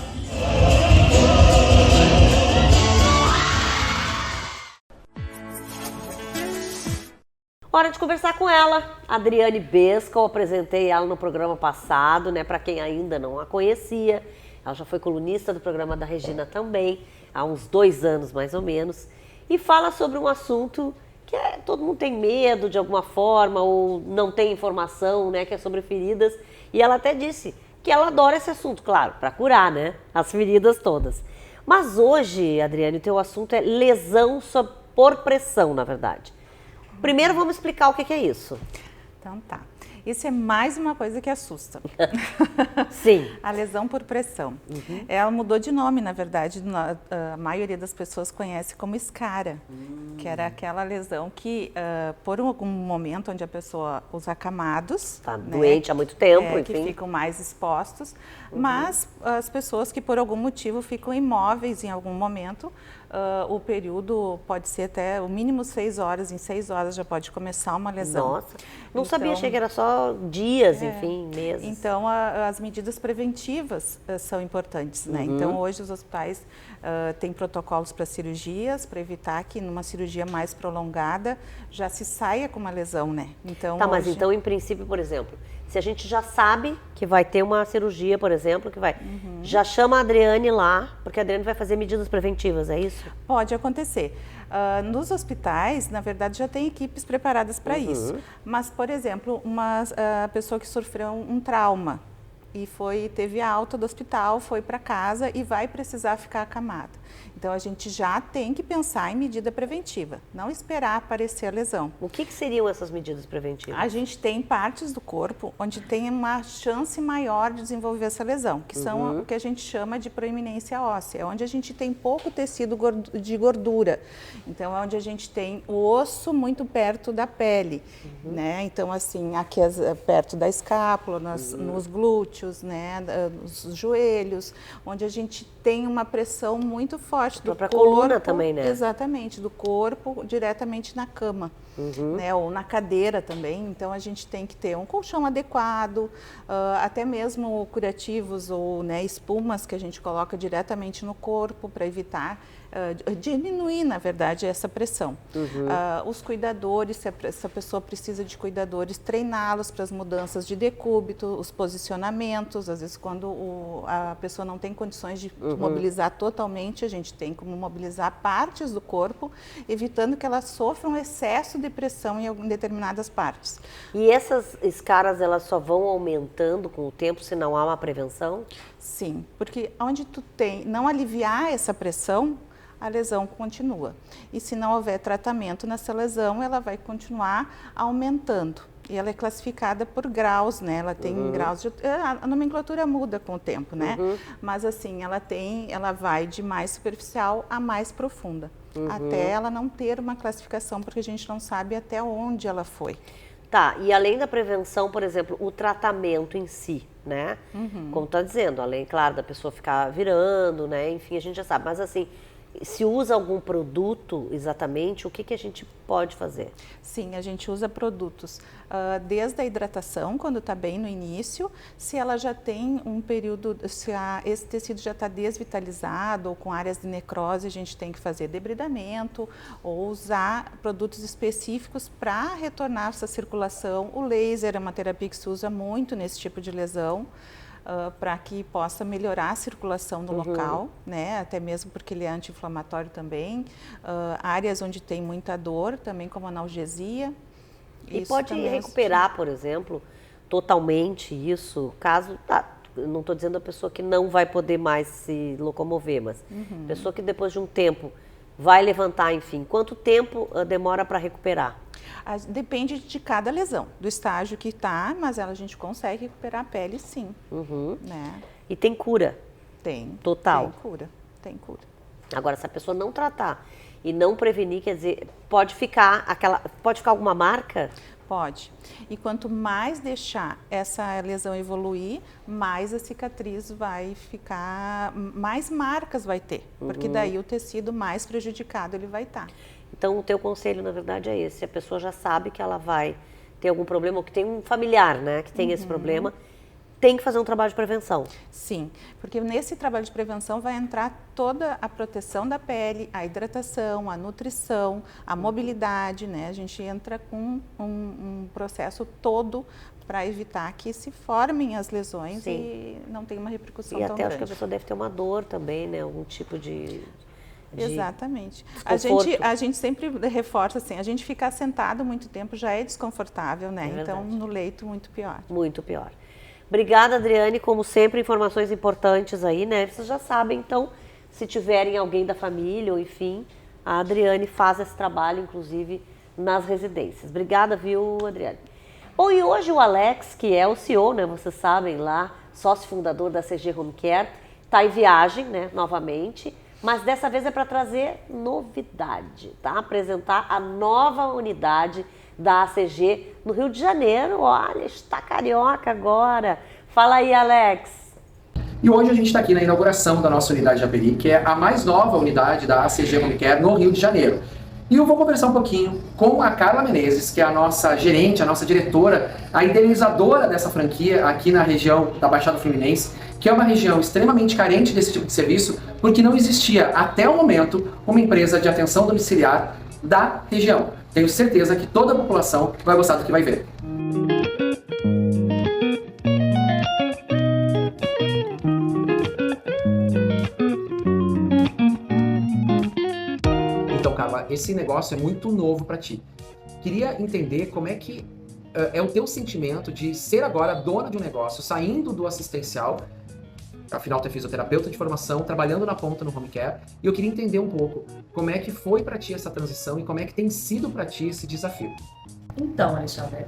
Speaker 1: Hora de conversar com ela, Adriane Besca. Eu apresentei ela no programa passado, né? Para quem ainda não a conhecia. Ela já foi colunista do programa da Regina também, há uns 2 anos mais ou menos. E fala sobre um assunto que todo mundo tem medo de alguma forma ou não tem informação, né? Que é sobre feridas. E ela até disse que ela adora esse assunto, claro, para curar, né? As feridas todas. Mas hoje, Adriane, o teu assunto é lesão por pressão, na verdade. Primeiro vamos explicar o que é isso.
Speaker 10: Então tá. Isso é mais uma coisa que assusta.
Speaker 1: Sim.
Speaker 10: A lesão por pressão. Ela mudou de nome, na verdade. A maioria das pessoas conhece como escara, que era aquela lesão que, por algum momento onde a pessoa usa acamados...
Speaker 1: Tá,
Speaker 10: né,
Speaker 1: doente há muito tempo, enfim.
Speaker 10: Que ficam mais expostos. Mas as pessoas que, por algum motivo, ficam imóveis em algum momento... o período pode ser até o mínimo 6 horas, em 6 horas já pode começar uma lesão.
Speaker 1: Nossa, não sabia, achei que era só dias, enfim, meses.
Speaker 10: Então, as medidas preventivas são importantes, né? Então, hoje os hospitais têm protocolos para cirurgias, para evitar que numa cirurgia mais prolongada já se saia com uma lesão, né? Então,
Speaker 1: tá, mas então, em princípio, por exemplo, se a gente já sabe que vai ter uma cirurgia, por exemplo, que vai, já chama a Adriane lá, porque a Adriane vai fazer medidas preventivas, é isso?
Speaker 10: Pode acontecer. Nos hospitais, na verdade, já tem equipes preparadas para isso. Mas, por exemplo, uma pessoa que sofreu um trauma e teve a alta do hospital, foi para casa e vai precisar ficar acamada. Então, a gente já tem que pensar em medida preventiva, não esperar aparecer a lesão.
Speaker 1: O que seriam essas medidas preventivas?
Speaker 10: A gente tem partes do corpo onde tem uma chance maior de desenvolver essa lesão, que são o que a gente chama de proeminência óssea, onde a gente tem pouco tecido de gordura. Então, é onde a gente tem o osso muito perto da pele, né? Então, assim, aqui perto da escápula, nos glúteos, né? Nos joelhos, onde a gente tem uma pressão muito forte do corpo.
Speaker 1: Coluna também, né?
Speaker 10: Exatamente, do corpo diretamente na cama, né? Ou na cadeira também. Então, a gente tem que ter um colchão adequado, até mesmo curativos ou, né, espumas que a gente coloca diretamente no corpo para evitar diminuir, na verdade, essa pressão. Os cuidadores, se essa pessoa precisa de cuidadores, treiná-los para as mudanças de decúbito, os posicionamentos. Às vezes, quando a pessoa não tem condições de mobilizar totalmente, a gente tem como mobilizar partes do corpo, evitando que ela sofra um excesso de pressão em determinadas partes.
Speaker 1: E essas escaras, elas só vão aumentando com o tempo se não há uma prevenção?
Speaker 10: Sim, porque onde tu não aliviar essa pressão, a lesão continua. E se não houver tratamento nessa lesão, ela vai continuar aumentando. E ela é classificada por graus, né? Ela tem graus de... A nomenclatura muda com o tempo, né? Mas assim, ela vai de mais superficial a mais profunda. Até ela não ter uma classificação, porque a gente não sabe até onde ela foi.
Speaker 1: Tá, e além da prevenção, por exemplo, o tratamento em si, né? Como tá dizendo, além, claro, da pessoa ficar virando, né? Enfim, a gente já sabe. Mas assim, se usa algum produto exatamente, o que a gente pode fazer?
Speaker 10: Sim, a gente usa produtos desde a hidratação, quando está bem no início, se ela já tem um período, se esse tecido já está desvitalizado ou com áreas de necrose, a gente tem que fazer debridamento ou usar produtos específicos para retornar essa circulação. O laser é uma terapia que se usa muito nesse tipo de lesão, para que possa melhorar a circulação no local, né? Até mesmo porque ele é anti-inflamatório também. Áreas onde tem muita dor, também como analgesia.
Speaker 1: E pode recuperar, por exemplo, totalmente isso, caso... não estou dizendo a pessoa que não vai poder mais se locomover, mas pessoa que depois de um tempo vai levantar, enfim. Quanto tempo demora para recuperar?
Speaker 10: Depende de cada lesão, do estágio que está, mas a gente consegue recuperar a pele sim. Né?
Speaker 1: E tem cura?
Speaker 10: Tem.
Speaker 1: Total?
Speaker 10: Tem cura.
Speaker 1: Agora, se a pessoa não tratar e não prevenir, quer dizer, pode ficar alguma marca?
Speaker 10: Pode. E quanto mais deixar essa lesão evoluir, mais a cicatriz vai ficar, mais marcas vai ter, porque daí o tecido mais prejudicado ele vai estar.
Speaker 1: Então, o teu conselho, na verdade, é esse. A pessoa já sabe que ela vai ter algum problema, ou que tem um familiar, né, que tem esse problema, tem que fazer um trabalho de prevenção.
Speaker 10: Sim, porque nesse trabalho de prevenção vai entrar toda a proteção da pele, a hidratação, a nutrição, a mobilidade, né? A gente entra com um processo todo para evitar que se formem as lesões e não tenha uma repercussão tão grande.
Speaker 1: E até acho que a pessoa deve ter uma dor também, né? Algum tipo de
Speaker 10: Exatamente.
Speaker 1: desconforto.
Speaker 10: A gente sempre reforça assim, a gente ficar sentado muito tempo já é desconfortável, né? Então, no leito, muito pior.
Speaker 1: Muito pior. Obrigada, Adriane, como sempre, informações importantes aí, né? Vocês já sabem, então, se tiverem alguém da família ou enfim, a Adriane faz esse trabalho, inclusive, nas residências. Obrigada, viu, Adriane? Bom, e hoje o Alex, que é o CEO, né? Vocês sabem lá, sócio fundador da CG Home Care, está em viagem, né? Novamente, mas dessa vez é para trazer novidade, tá? Apresentar a nova unidade da ACG no Rio de Janeiro. Olha, está carioca agora. Fala aí, Alex.
Speaker 11: E hoje a gente está aqui na inauguração da nossa unidade de Japeri, que é a mais nova unidade da ACG Home Care no Rio de Janeiro. E eu vou conversar um pouquinho com a Carla Menezes, que é a nossa gerente, a nossa diretora, a idealizadora dessa franquia aqui na região da Baixada Fluminense, que é uma região extremamente carente desse tipo de serviço, porque não existia até o momento uma empresa de atenção domiciliar da região. Tenho certeza que toda a população vai gostar do que vai ver. Então, Carla, esse negócio é muito novo para ti. Queria entender como é que é o teu sentimento de ser agora dona de um negócio, saindo do assistencial. Afinal, tu é fisioterapeuta de formação, trabalhando na ponta no home care, e eu queria entender um pouco como é que foi para ti essa transição e como é que tem sido para ti esse desafio.
Speaker 12: Então, Alexandre,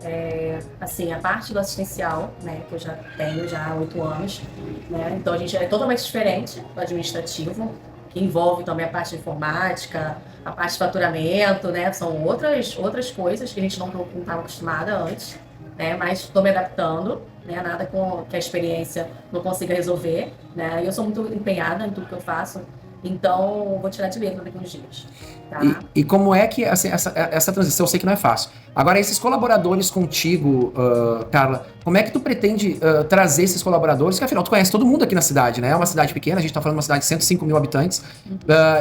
Speaker 12: assim, a parte do assistencial, né, que eu já tenho há 8 anos, né, então a gente é totalmente diferente do administrativo, que envolve também a parte de informática, a parte de faturamento, né, são outras coisas que a gente não estava acostumada antes, né, mas estou me adaptando. Né, nada que a experiência não consiga resolver, né? Eu sou muito empenhada em tudo que eu faço, então vou tirar de letra daqui uns dias. Tá?
Speaker 11: E como é que assim, essa transição, eu sei que não é fácil. Agora, esses colaboradores contigo, Carla, como é que tu pretende trazer esses colaboradores? Que afinal, tu conhece todo mundo aqui na cidade, né? É uma cidade pequena, a gente tá falando de uma cidade de 105 mil habitantes,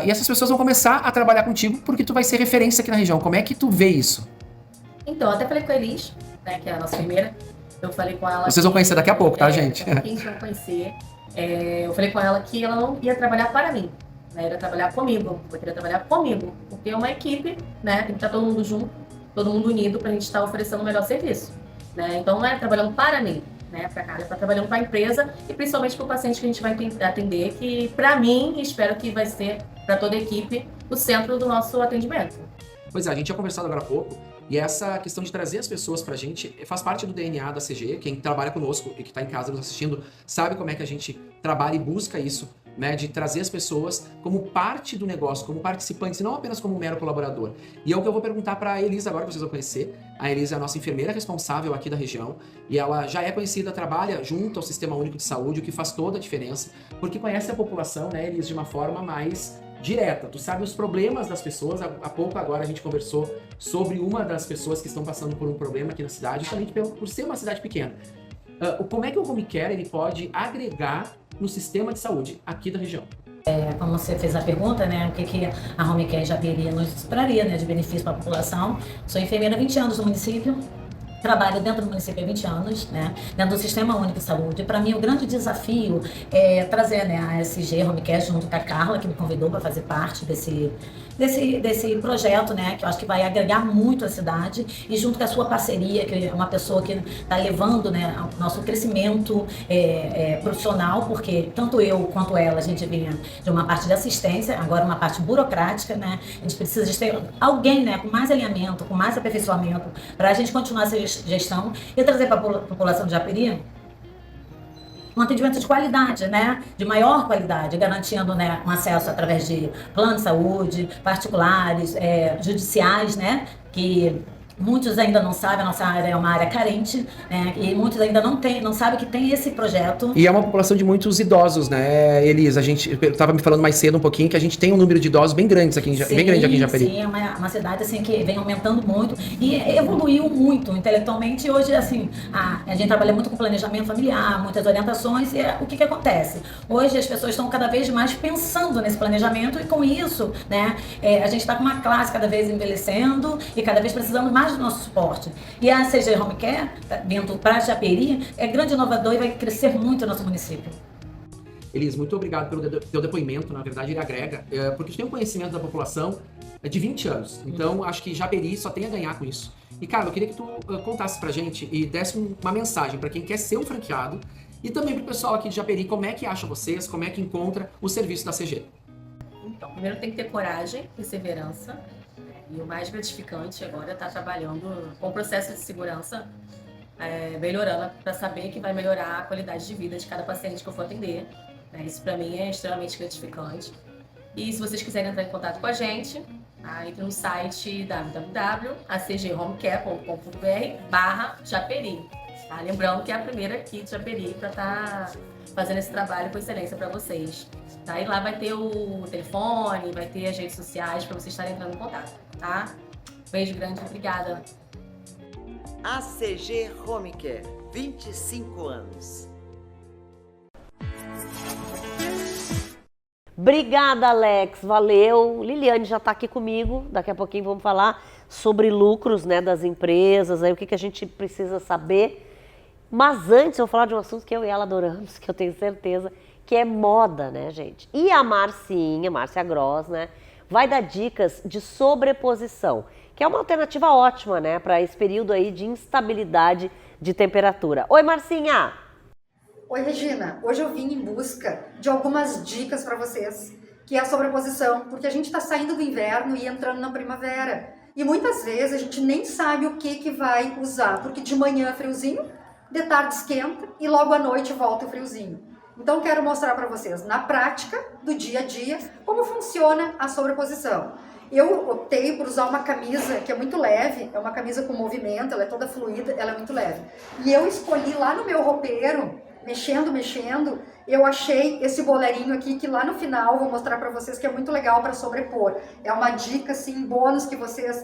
Speaker 11: e essas pessoas vão começar a trabalhar contigo porque tu vai ser referência aqui na região. Como é que tu vê isso?
Speaker 12: Então, até falei com a Elis, né, que é a nossa enfermeira. Eu falei com ela.
Speaker 11: Vocês vão conhecer daqui a pouco, tá, gente?
Speaker 12: Quem a gente vai conhecer. Eu falei com ela que ela não ia trabalhar para mim, né? Ia trabalhar comigo. Eu queria trabalhar comigo, porque é uma equipe, né? Tem que estar todo mundo junto, todo mundo unido para a gente estar oferecendo o melhor serviço, né? Então não é trabalhando para mim, né? Para cá, é trabalhando para a empresa e principalmente para o paciente que a gente vai atender, que para mim, e espero que vai ser para toda a equipe, o centro do nosso atendimento.
Speaker 11: Pois é, a gente tinha conversado agora há pouco. E essa questão de trazer as pessoas pra gente faz parte do DNA da CG. Quem trabalha conosco e que tá em casa nos assistindo sabe como é que a gente trabalha e busca isso, né? De trazer as pessoas como parte do negócio, como participantes, e não apenas como um mero colaborador. E é o que eu vou perguntar pra Elisa agora, que vocês vão conhecer. A Elisa é a nossa enfermeira responsável aqui da região. E ela já é conhecida, trabalha junto ao Sistema Único de Saúde, o que faz toda a diferença. Porque conhece a população, né, Elisa, de uma forma mais direta. Tu sabe os problemas das pessoas. Há pouco agora a gente conversou sobre uma das pessoas que estão passando por um problema aqui na cidade, justamente por ser uma cidade pequena. Como é que o home care ele pode agregar no sistema de saúde aqui da região?
Speaker 12: Como você fez a pergunta, né, o que a home care Japeri nos traria, né, de benefício para a população. Sou enfermeira há 20 anos no município, trabalho dentro do município há 20 anos, né, dentro do Sistema Único de Saúde. Para mim, o grande desafio é trazer, né, a SG Home Care junto com a Carla, que me convidou para fazer parte desse projeto, né, que eu acho que vai agregar muito a cidade, e junto com a sua parceria, que é uma pessoa que está levando, né, o nosso crescimento profissional, porque tanto eu quanto ela, a gente vinha de uma parte de assistência, agora uma parte burocrática, né, a gente precisa de ter alguém, né, com mais alinhamento, com mais aperfeiçoamento, para a gente continuar essa gestão e trazer para a população de Japeri um atendimento de qualidade, né? De maior qualidade, garantindo, né, um acesso através de plano de saúde, particulares, judiciais, né? Que muitos ainda não sabem, a nossa área é uma área carente, né? E muitos ainda não sabem que tem esse projeto.
Speaker 11: E é uma população de muitos idosos, né, Elisa? A gente estava me falando mais cedo um pouquinho que a gente tem um número de idosos bem grandes aqui, bem grande aqui em Japeri.
Speaker 12: Sim, é uma cidade assim que vem aumentando muito e evoluiu muito intelectualmente. E hoje, assim, a gente trabalha muito com planejamento familiar, muitas orientações, e o que acontece? Hoje as pessoas estão cada vez mais pensando nesse planejamento, e com isso, né, a gente está com uma classe cada vez envelhecendo e cada vez precisando mais do nosso suporte. E a CG Home Care, vindo para Japeri, é grande inovador e vai crescer muito o nosso município.
Speaker 11: Elis, muito obrigado pelo teu depoimento, na verdade ele agrega, porque tu tem um conhecimento da população de 20 anos, então acho que Japeri só tem a ganhar com isso. E Carla, eu queria que tu contasse pra gente e desse uma mensagem para quem quer ser um franqueado e também pro pessoal aqui de Japeri, como é que acha vocês, como é que encontra o serviço da CG.
Speaker 12: Então, primeiro tem que ter coragem, perseverança, e o mais gratificante agora é estar trabalhando com o processo de segurança, melhorando, para saber que vai melhorar a qualidade de vida de cada paciente que eu for atender. Isso para mim é extremamente gratificante. E se vocês quiserem entrar em contato com a gente, entre no site www.acghomecare.com.br/Japeri. Lembrando que é a primeira aqui de Japeri para estar fazendo esse trabalho com excelência para vocês. E lá vai ter o telefone, vai ter as redes sociais para vocês estarem entrando em contato, tá? Beijo grande, obrigada.
Speaker 13: ACG Home Care, 25 anos.
Speaker 1: Obrigada, Alex, valeu. Liliane já está aqui comigo, daqui a pouquinho vamos falar sobre lucros, né, das empresas, aí o que a gente precisa saber. Mas antes eu vou falar de um assunto que eu e ela adoramos, que eu tenho certeza, que é moda, né, gente? E a Márcia Gross, né, vai dar dicas de sobreposição, que é uma alternativa ótima, né, para esse período aí de instabilidade de temperatura. Oi, Marcinha!
Speaker 14: Oi, Regina. Hoje eu vim em busca de algumas dicas para vocês, que é a sobreposição, porque a gente está saindo do inverno e entrando na primavera. E muitas vezes a gente nem sabe o que vai usar, porque de manhã é friozinho, de tarde esquenta e logo à noite volta o friozinho. Então quero mostrar para vocês, na prática, do dia a dia, como funciona a sobreposição. Eu optei por usar uma camisa que é muito leve, é uma camisa com movimento, ela é toda fluida, ela é muito leve. E eu escolhi lá no meu roupeiro, mexendo, eu achei esse bolerinho aqui, que lá no final vou mostrar para vocês, que é muito legal para sobrepor. É uma dica, assim, bônus que vocês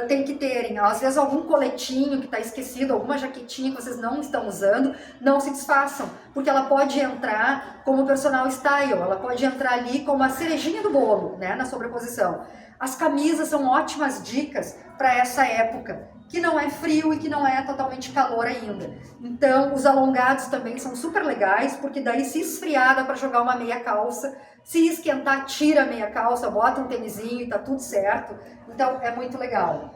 Speaker 14: têm que terem. Às vezes algum coletinho que está esquecido, alguma jaquetinha que vocês não estão usando, não se desfaçam, porque ela pode entrar como personal style, ela pode entrar ali como a cerejinha do bolo, né, na sobreposição. As camisas são ótimas dicas para essa época, que não é frio e que não é totalmente calor ainda. Então, os alongados também são super legais, porque daí se esfriar dá para jogar uma meia calça, se esquentar tira a meia calça, bota um tênisinho e tá tudo certo. Então, é muito legal.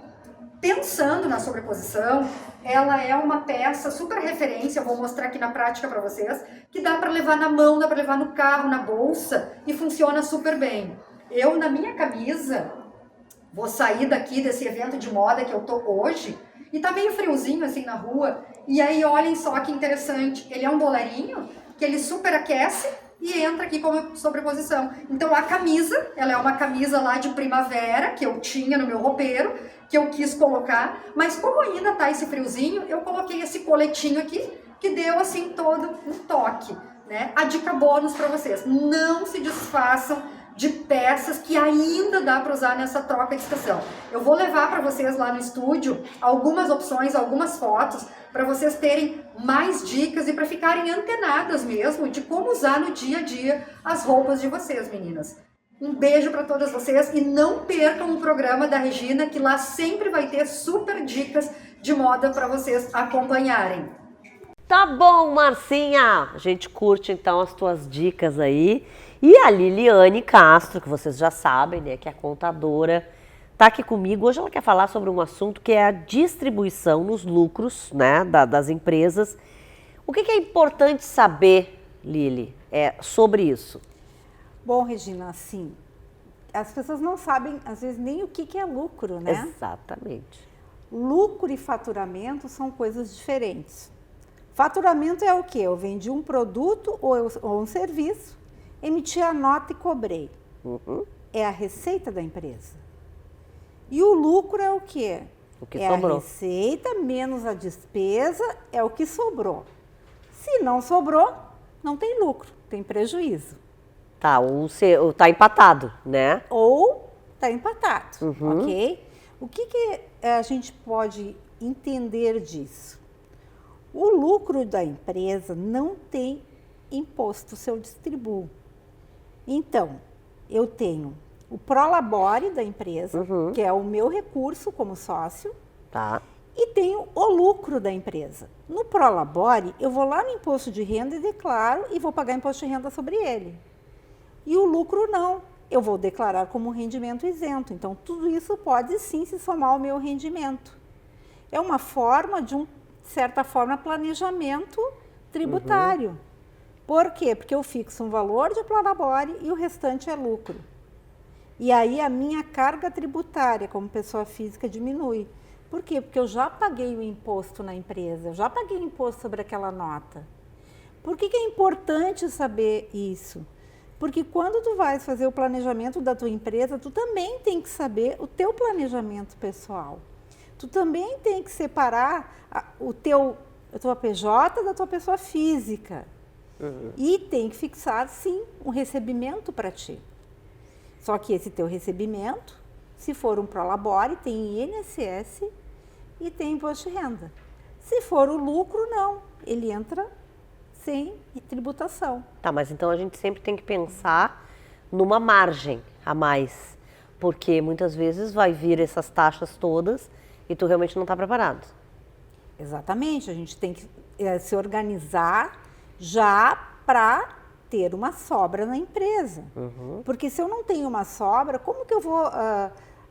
Speaker 14: Pensando na sobreposição, ela é uma peça super referência, eu vou mostrar aqui na prática para vocês, que dá para levar na mão, dá para levar no carro, na bolsa, e funciona super bem. Eu, na minha camisa, vou sair daqui desse evento de moda que eu tô hoje, e tá meio friozinho assim na rua, e aí olhem só que interessante, ele é um bolerinho que ele super aquece e entra aqui como sobreposição. Então a camisa, ela é uma camisa lá de primavera, que eu tinha no meu roupeiro, que eu quis colocar, mas como ainda tá esse friozinho, eu coloquei esse coletinho aqui, que deu assim todo um toque, né? A dica bônus para vocês, não se desfaçam de peças que ainda dá para usar nessa troca de estação. Eu vou levar para vocês lá no estúdio algumas opções, algumas fotos, para vocês terem mais dicas e para ficarem antenadas mesmo de como usar no dia a dia as roupas de vocês, meninas. Um beijo para todas vocês e não percam o programa da Regina, que lá sempre vai ter super dicas de moda para vocês acompanharem.
Speaker 1: Tá bom, Marcinha. A gente curte então as tuas dicas aí. E a Liliane Castro, que vocês já sabem, né, que é contadora, tá aqui comigo. Hoje ela quer falar sobre um assunto que é a distribuição nos lucros, né, das empresas. O que é importante saber, Lili, sobre isso?
Speaker 15: Bom, Regina, assim, as pessoas não sabem, às vezes, nem o que é lucro, né?
Speaker 1: Exatamente.
Speaker 15: Lucro e faturamento são coisas diferentes. Faturamento é o quê? Eu vendi um produto ou um serviço, emiti a nota e cobrei. É a receita da empresa. E o lucro é o quê?
Speaker 1: O que
Speaker 15: sobrou. A receita menos a despesa é o que sobrou. Se não sobrou, não tem lucro, tem prejuízo.
Speaker 1: Tá, ou tá empatado, né?
Speaker 15: Ou tá empatado, ok? O que a gente pode entender disso? O lucro da empresa não tem imposto se eu distribuo. Então, eu tenho o prolabore da empresa, que é o meu recurso como sócio,
Speaker 1: tá.
Speaker 15: E tenho o lucro da empresa. No prolabore, eu vou lá no imposto de renda e declaro e vou pagar imposto de renda sobre ele. E o lucro não, eu vou declarar como rendimento isento. Então, tudo isso pode sim se somar ao meu rendimento. É uma forma de certa forma, planejamento tributário. Por quê? Porque eu fixo um valor de prolabore e o restante é lucro. E aí a minha carga tributária como pessoa física diminui. Por quê? Porque eu já paguei o imposto na empresa, eu já paguei o imposto sobre aquela nota. Por que é importante saber isso? Porque quando tu vais fazer o planejamento da tua empresa, tu também tem que saber o teu planejamento pessoal. Tu também tem que separar a tua PJ da tua pessoa física. E tem que fixar, sim, um recebimento para ti. Só que esse teu recebimento, se for um prolabore, tem INSS e tem imposto de renda. Se for o lucro, não. Ele entra sem tributação.
Speaker 1: Tá, mas então a gente sempre tem que pensar numa margem a mais. Porque muitas vezes vai vir essas taxas todas e tu realmente não está preparado.
Speaker 15: Exatamente, a gente tem que se organizar já para ter uma sobra na empresa. Porque se eu não tenho uma sobra, como que eu vou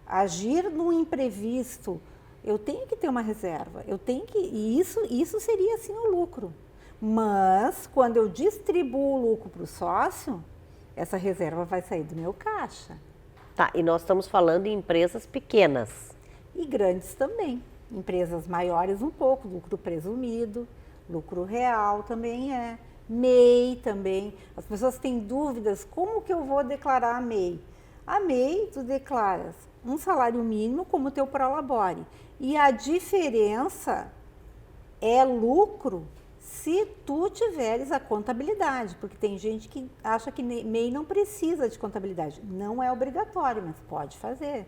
Speaker 15: agir no imprevisto? Eu tenho que ter uma reserva, e isso seria assim o lucro. Mas quando eu distribuo o lucro para o sócio, essa reserva vai sair do meu caixa.
Speaker 1: Tá, e nós estamos falando em empresas pequenas.
Speaker 15: E grandes também. Empresas maiores um pouco, lucro presumido, lucro real também é. MEI também. As pessoas têm dúvidas, como que eu vou declarar a MEI? A MEI, tu declaras um salário mínimo como teu prolabore. E a diferença é lucro se tu tiveres a contabilidade, porque tem gente que acha que MEI não precisa de contabilidade. Não é obrigatório, mas pode fazer.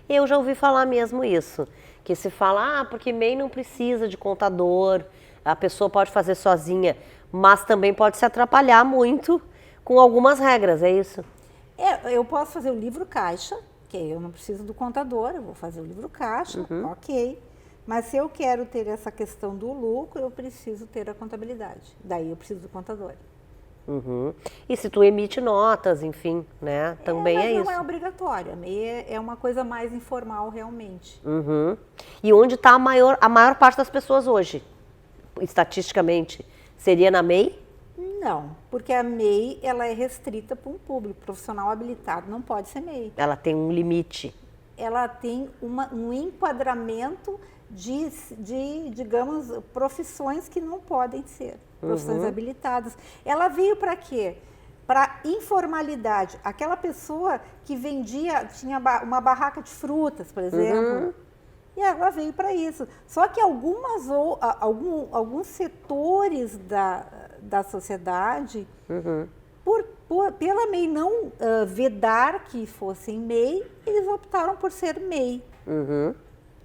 Speaker 1: Eu já ouvi falar mesmo isso, que se fala, porque MEI não precisa de contador, a pessoa pode fazer sozinha, mas também pode se atrapalhar muito com algumas regras, é isso?
Speaker 15: Eu posso fazer o livro caixa, que eu não preciso do contador, eu vou fazer o livro caixa, ok. Mas se eu quero ter essa questão do lucro, eu preciso ter a contabilidade. Daí eu preciso do contador.
Speaker 1: E se tu emite notas, enfim, né? Também é isso.
Speaker 15: Mas não é obrigatório. A MEI é uma coisa mais informal, realmente.
Speaker 1: E onde está a maior parte das pessoas hoje? Estatisticamente, seria na MEI?
Speaker 15: Não, porque a MEI ela é restrita para um público. Profissional habilitado não pode ser MEI.
Speaker 1: Ela tem um limite.
Speaker 15: Ela tem um enquadramento de, digamos, profissões que não podem ser. Profissões habilitadas. Ela veio para quê? Para informalidade. Aquela pessoa que tinha uma barraca de frutas, por exemplo. E ela veio para isso. Só que alguns setores da sociedade, pela MEI não vedar que fossem MEI, eles optaram por ser MEI.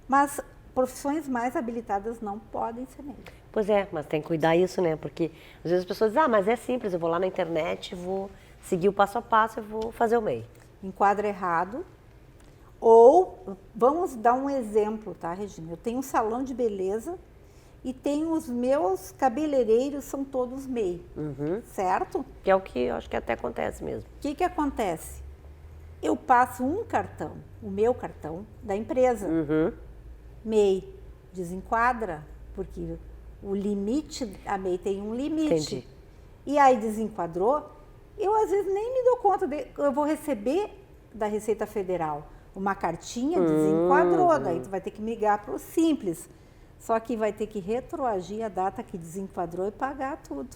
Speaker 15: Mas profissões mais habilitadas não podem ser MEI.
Speaker 1: Pois é, mas tem que cuidar isso, né? Porque às vezes as pessoas dizem, mas é simples, eu vou lá na internet e vou seguir o passo a passo, eu vou fazer o MEI.
Speaker 15: Enquadra errado. Ou, vamos dar um exemplo, tá, Regina? Eu tenho um salão de beleza e tenho os meus cabeleireiros, são todos MEI, certo?
Speaker 1: Que é o que eu acho que até acontece mesmo.
Speaker 15: O que acontece? Eu passo um cartão, o meu cartão da empresa, MEI, desenquadra, porque o limite, a MEI tem um limite.
Speaker 1: Entendi.
Speaker 15: E aí desenquadrou, eu às vezes nem me dou conta, eu vou receber da Receita Federal uma cartinha, desenquadrou, daí tu vai ter que migrar para o Simples. Só que vai ter que retroagir a data que desenquadrou e pagar tudo.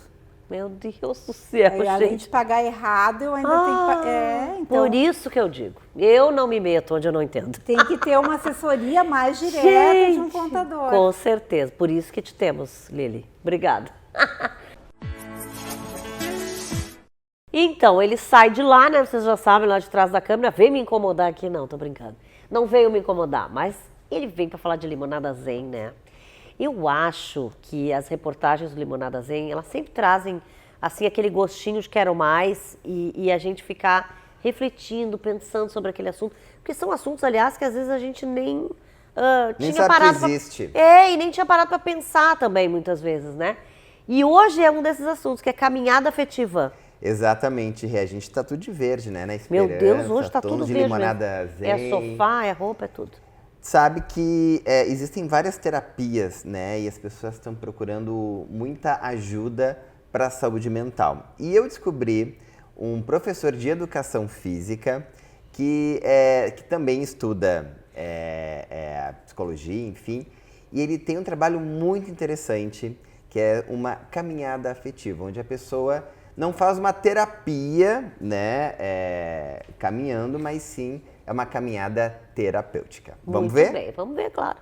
Speaker 1: Meu Deus do céu,
Speaker 15: aí, além de pagar errado, eu ainda tenho que pagar. Então,
Speaker 1: por isso que eu digo, eu não me meto onde eu não entendo.
Speaker 15: Tem que ter uma assessoria mais direta de um contador.
Speaker 1: Com certeza, por isso que te temos, Lili. Obrigada. Então, ele sai de lá, né? Vocês já sabem, lá de trás da câmera. Veio me incomodar aqui, não, tô brincando. Não veio me incomodar, mas ele vem para falar de Limonada Zen, né? Eu acho que as reportagens do Limonada Zen, elas sempre trazem, assim, aquele gostinho de quero mais e a gente ficar refletindo, pensando sobre aquele assunto. Porque são assuntos, aliás, que às vezes a gente nem
Speaker 8: Nem
Speaker 1: tinha
Speaker 8: sabe
Speaker 1: parado
Speaker 8: que existe.
Speaker 1: e nem tinha parado para pensar também, muitas vezes, né? E hoje é um desses assuntos, que é caminhada afetiva.
Speaker 8: Exatamente, Rê. A gente tá tudo de verde, né? Na
Speaker 1: Meu
Speaker 8: esperança,
Speaker 1: Deus, hoje tá tudo
Speaker 8: de
Speaker 1: verde
Speaker 8: limonada
Speaker 1: mesmo.
Speaker 8: zen.
Speaker 1: É sofá, é roupa, é tudo.
Speaker 8: Sabe que existem várias terapias, né? E as pessoas estão procurando muita ajuda para a saúde mental. E eu descobri um professor de educação física que também estuda psicologia, enfim. E ele tem um trabalho muito interessante, que é uma caminhada afetiva, onde a pessoa não faz uma terapia, né, caminhando, mas sim é uma caminhada terapêutica. Vamos ver?
Speaker 1: Bem, vamos ver, claro.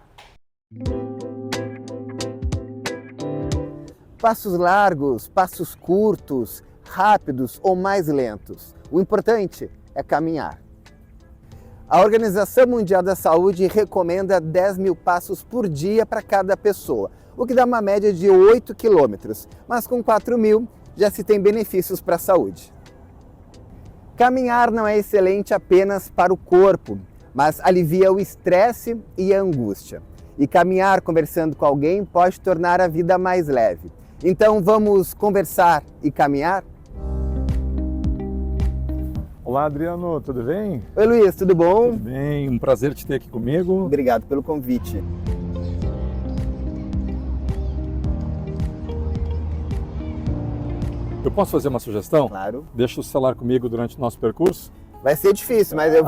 Speaker 8: Passos largos, passos curtos, rápidos ou mais lentos. O importante é caminhar. A Organização Mundial da Saúde recomenda 10 mil passos por dia para cada pessoa, o que dá uma média de 8 quilômetros, mas com 4 mil já se tem benefícios para a saúde. Caminhar não é excelente apenas para o corpo, mas alivia o estresse e a angústia. E caminhar conversando com alguém pode tornar a vida mais leve. Então vamos conversar e caminhar?
Speaker 16: Olá, Adriano, tudo bem?
Speaker 8: Oi, Luiz, tudo bom?
Speaker 16: Tudo bem, um prazer te ter aqui comigo.
Speaker 8: Obrigado pelo convite.
Speaker 16: Eu posso fazer uma sugestão?
Speaker 8: Claro.
Speaker 16: Deixa o celular comigo durante o nosso percurso?
Speaker 8: Vai ser difícil, mas eu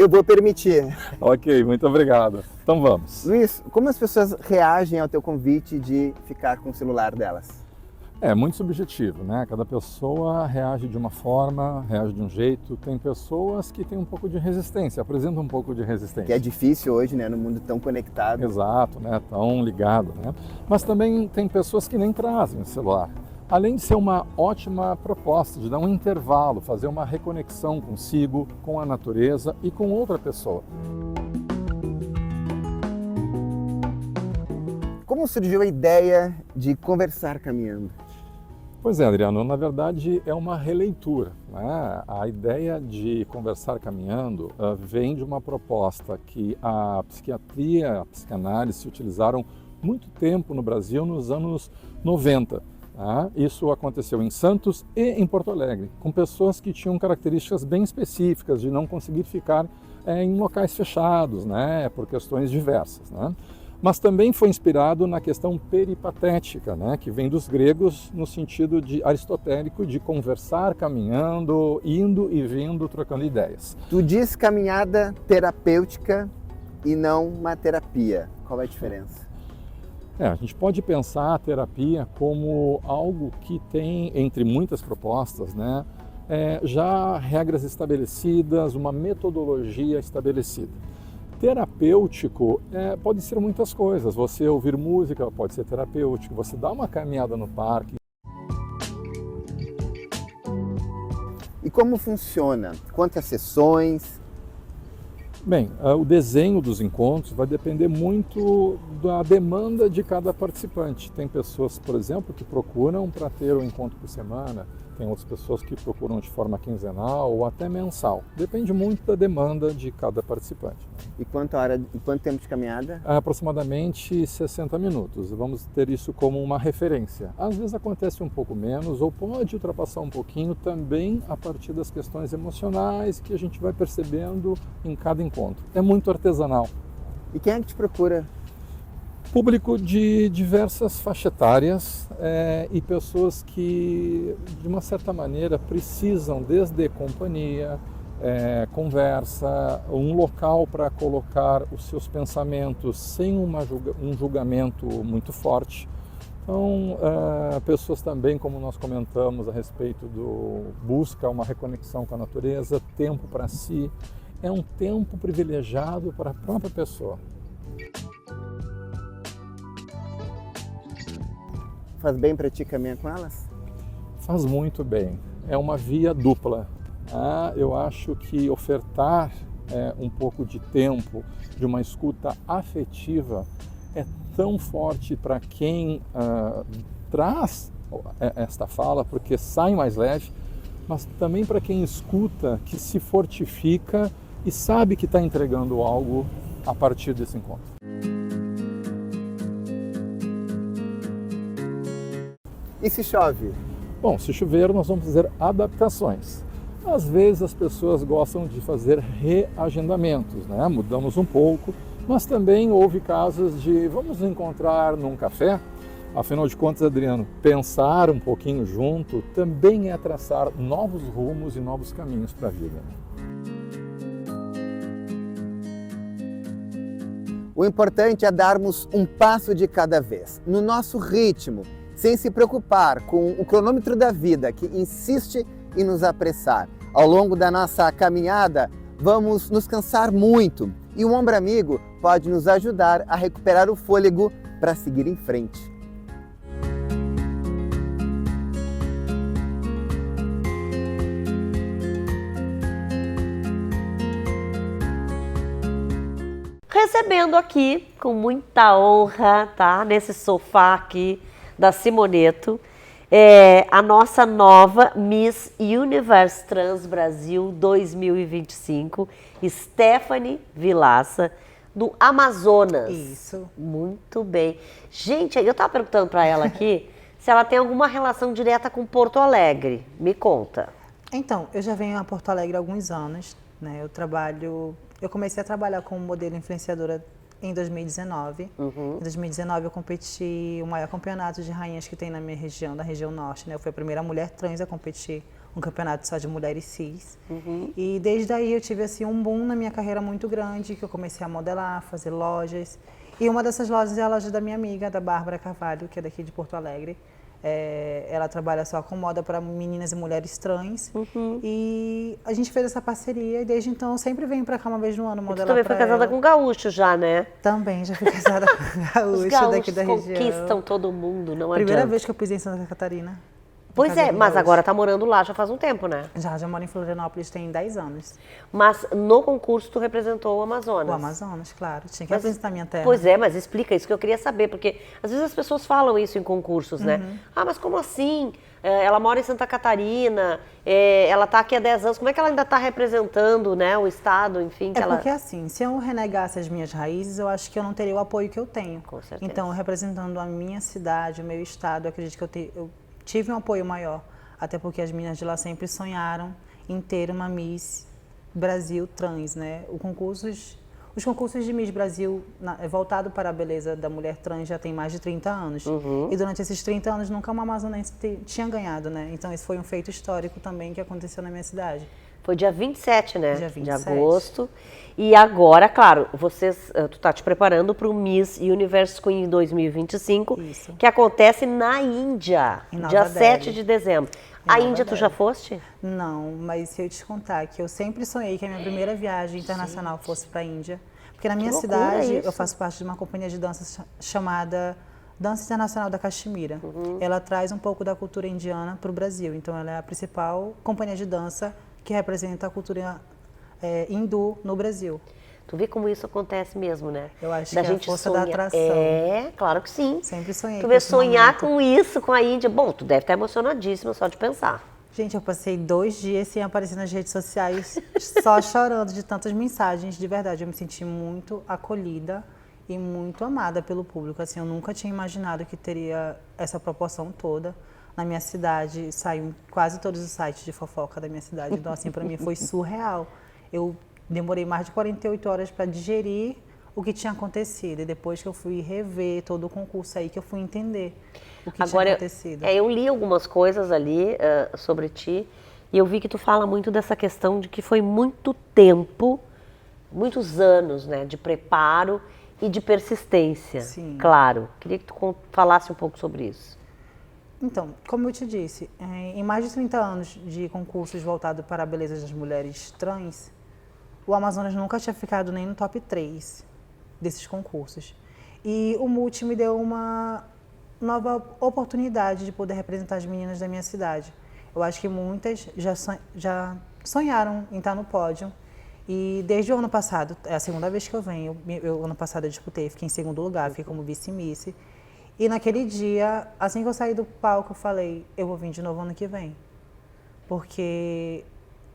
Speaker 8: vou permitir.
Speaker 16: Ok, muito obrigado. Então vamos.
Speaker 8: Luiz, como as pessoas reagem ao teu convite de ficar com o celular delas?
Speaker 16: É muito subjetivo, né? Cada pessoa reage de uma forma, reage de um jeito. Tem pessoas que têm um pouco de resistência, apresentam um pouco de resistência.
Speaker 8: Que é difícil hoje, né? No mundo tão conectado.
Speaker 16: Exato, né? Tão ligado, né? Mas também tem pessoas que nem trazem o celular. Além de ser uma ótima proposta de dar um intervalo, fazer uma reconexão consigo, com a natureza e com outra pessoa.
Speaker 8: Como surgiu a ideia de conversar caminhando?
Speaker 16: Pois é, Adriano, na verdade é uma releitura, né? A ideia de conversar caminhando vem de uma proposta que a psiquiatria, a psicanálise se utilizaram muito tempo no Brasil, nos anos 90. Isso aconteceu em Santos e em Porto Alegre, com pessoas que tinham características bem específicas de não conseguir ficar em locais fechados, né, por questões diversas, né? Mas também foi inspirado na questão peripatética, né, que vem dos gregos no sentido de aristotélico de conversar caminhando, indo e vindo, trocando ideias.
Speaker 8: Tu diz caminhada terapêutica e não uma terapia. Qual é a diferença?
Speaker 16: A gente pode pensar a terapia como algo que tem, entre muitas propostas, né, já regras estabelecidas, uma metodologia estabelecida. Terapêutico pode ser muitas coisas. Você ouvir música pode ser terapêutico, você dar uma caminhada no parque.
Speaker 8: E como funciona? Quantas sessões?
Speaker 16: Bem, o desenho dos encontros vai depender muito da demanda de cada participante. Tem pessoas, por exemplo, que procuram para ter um encontro por semana. tem outras pessoas que procuram de forma quinzenal ou até mensal. Depende muito da demanda de cada participante.
Speaker 8: E quanto tempo de caminhada?
Speaker 16: Aproximadamente 60 minutos. Vamos ter isso como uma referência. Às vezes acontece um pouco menos ou pode ultrapassar um pouquinho também a partir das questões emocionais que a gente vai percebendo em cada encontro. É muito artesanal.
Speaker 8: E quem é que te procura?
Speaker 16: Público de diversas faixas etárias e pessoas que, de uma certa maneira, precisam desde companhia, conversa, um local para colocar os seus pensamentos sem um julgamento muito forte. Então, pessoas também, como nós comentamos a respeito do busca uma reconexão com a natureza, tempo para si, é um tempo privilegiado para a própria pessoa.
Speaker 8: Faz bem para ti caminhar com elas?
Speaker 16: Faz muito bem. É uma via dupla. Eu acho que ofertar um pouco de tempo, de uma escuta afetiva, é tão forte para quem traz esta fala, porque sai mais leve, mas também para quem escuta, que se fortifica e sabe que está entregando algo a partir desse encontro.
Speaker 8: E se chove?
Speaker 16: Bom, se chover, nós vamos fazer adaptações. Às vezes as pessoas gostam de fazer reagendamentos, né? Mudamos um pouco, mas também houve casos de vamos nos encontrar num café. Afinal de contas, Adriano, pensar um pouquinho junto também é traçar novos rumos e novos caminhos para a vida.
Speaker 8: O importante é darmos um passo de cada vez, no nosso ritmo, sem se preocupar com o cronômetro da vida que insiste em nos apressar. Ao longo da nossa caminhada, vamos nos cansar muito e o ombro amigo pode nos ajudar a recuperar o fôlego para seguir em frente.
Speaker 1: Recebendo aqui, com muita honra, tá? Nesse sofá aqui da Simoneto, a nossa nova Miss Universe Trans Brasil 2025, Stephanie Vilaça, do Amazonas.
Speaker 17: Isso.
Speaker 1: Muito bem. Gente, eu estava perguntando para ela aqui se ela tem alguma relação direta com Porto Alegre. Me conta.
Speaker 17: Então, eu já venho a Porto Alegre há alguns anos, né? Eu comecei a trabalhar como modelo influenciadora em 2019. Em 2019 eu competi o maior campeonato de rainhas que tem na minha região, da região norte, né? Eu fui a primeira mulher trans a competir um campeonato só de mulheres cis. E desde aí eu tive assim um boom na minha carreira muito grande, que eu comecei a modelar, fazer lojas. E uma dessas lojas é a loja da minha amiga, da Bárbara Carvalho, que é daqui de Porto Alegre. Ela trabalha só com moda para meninas e mulheres trans. E a gente fez essa parceria e desde então eu sempre venho para cá uma vez no ano modelar.
Speaker 1: Você também foi casada com gaúcho já, né?
Speaker 17: Também, já fui casada com gaúcho daqui da região.
Speaker 1: Os gaúchos conquistam todo mundo, não adianta.
Speaker 17: Primeira vez que eu pisei em Santa Catarina.
Speaker 1: Pois é, mas agora tá morando lá já faz um tempo, né?
Speaker 17: Já moro em Florianópolis tem 10 anos.
Speaker 1: Mas no concurso tu representou o Amazonas.
Speaker 17: O Amazonas, claro. Tinha que representar minha terra.
Speaker 1: Pois é, mas explica isso que eu queria saber, porque às vezes as pessoas falam isso em concursos, né? Ah, mas como assim? Ela mora em Santa Catarina, ela tá aqui há 10 anos, como é que ela ainda tá representando, né, o estado, enfim?
Speaker 17: Porque assim, se eu renegasse as minhas raízes, eu acho que eu não teria o apoio que eu tenho.
Speaker 1: Com certeza.
Speaker 17: Então, representando a minha cidade, o meu estado, eu acredito que eu tive um apoio maior, até porque as meninas de lá sempre sonharam em ter uma Miss Brasil trans, né? Os concursos de Miss Brasil voltado para a beleza da mulher trans já tem mais de 30 anos. E durante esses 30 anos nunca uma amazonense tinha ganhado, né? Então esse foi um feito histórico também que aconteceu na minha cidade.
Speaker 1: Foi dia 27, né?
Speaker 17: Dia 27.
Speaker 1: De agosto. E agora, claro, tu tá te preparando para o Miss Universe Queen 2025,
Speaker 17: Isso.
Speaker 1: que acontece na Índia, dia
Speaker 17: Delhi.
Speaker 1: 7 de dezembro. A Índia tu já foste?
Speaker 17: Não, mas se eu te contar que eu sempre sonhei que a minha primeira viagem internacional fosse para a Índia, porque na minha cidade eu faço parte de uma companhia de dança chamada Dança Internacional da Caxemira. Ela traz um pouco da cultura indiana para o Brasil, então ela é a principal companhia de dança que representa a cultura hindu no Brasil.
Speaker 1: Tu vê como isso acontece mesmo, né?
Speaker 17: Eu acho
Speaker 1: da
Speaker 17: que
Speaker 1: gente
Speaker 17: a força
Speaker 1: sonha.
Speaker 17: da atração.
Speaker 1: Claro que sim.
Speaker 17: Sempre sonhei.
Speaker 1: Tu vê sonhar com isso, com a Índia. Bom, tu deve estar emocionadíssima só de pensar.
Speaker 17: Gente, eu passei 2 dias sem aparecer nas redes sociais, só chorando de tantas mensagens. De verdade, eu me senti muito acolhida e muito amada pelo público. Assim, eu nunca tinha imaginado que teria essa proporção toda. Na minha cidade, saiu em quase todos os sites de fofoca da minha cidade. Então, assim, para mim foi surreal. Eu demorei mais de 48 horas para digerir o que tinha acontecido. E depois que eu fui rever todo o concurso aí, que eu fui entender o que tinha acontecido.
Speaker 1: Eu li algumas coisas ali sobre ti e eu vi que tu fala muito dessa questão de que foi muito tempo, muitos anos, né, de preparo e de persistência.
Speaker 17: Sim.
Speaker 1: Claro. Queria que tu falasse um pouco sobre isso.
Speaker 17: Então, como eu te disse, em mais de 30 anos de concursos voltados para a beleza das mulheres trans, o Amazonas nunca tinha ficado nem no top 3 desses concursos. E o Multi me deu uma nova oportunidade de poder representar as meninas da minha cidade. Eu acho que muitas já sonharam em estar no pódio. E desde o ano passado, é a segunda vez que eu venho, ano passado eu disputei, fiquei em segundo lugar, fiquei como vice-miss. E naquele dia, assim que eu saí do palco, eu falei, eu vou vir de novo ano que vem. Porque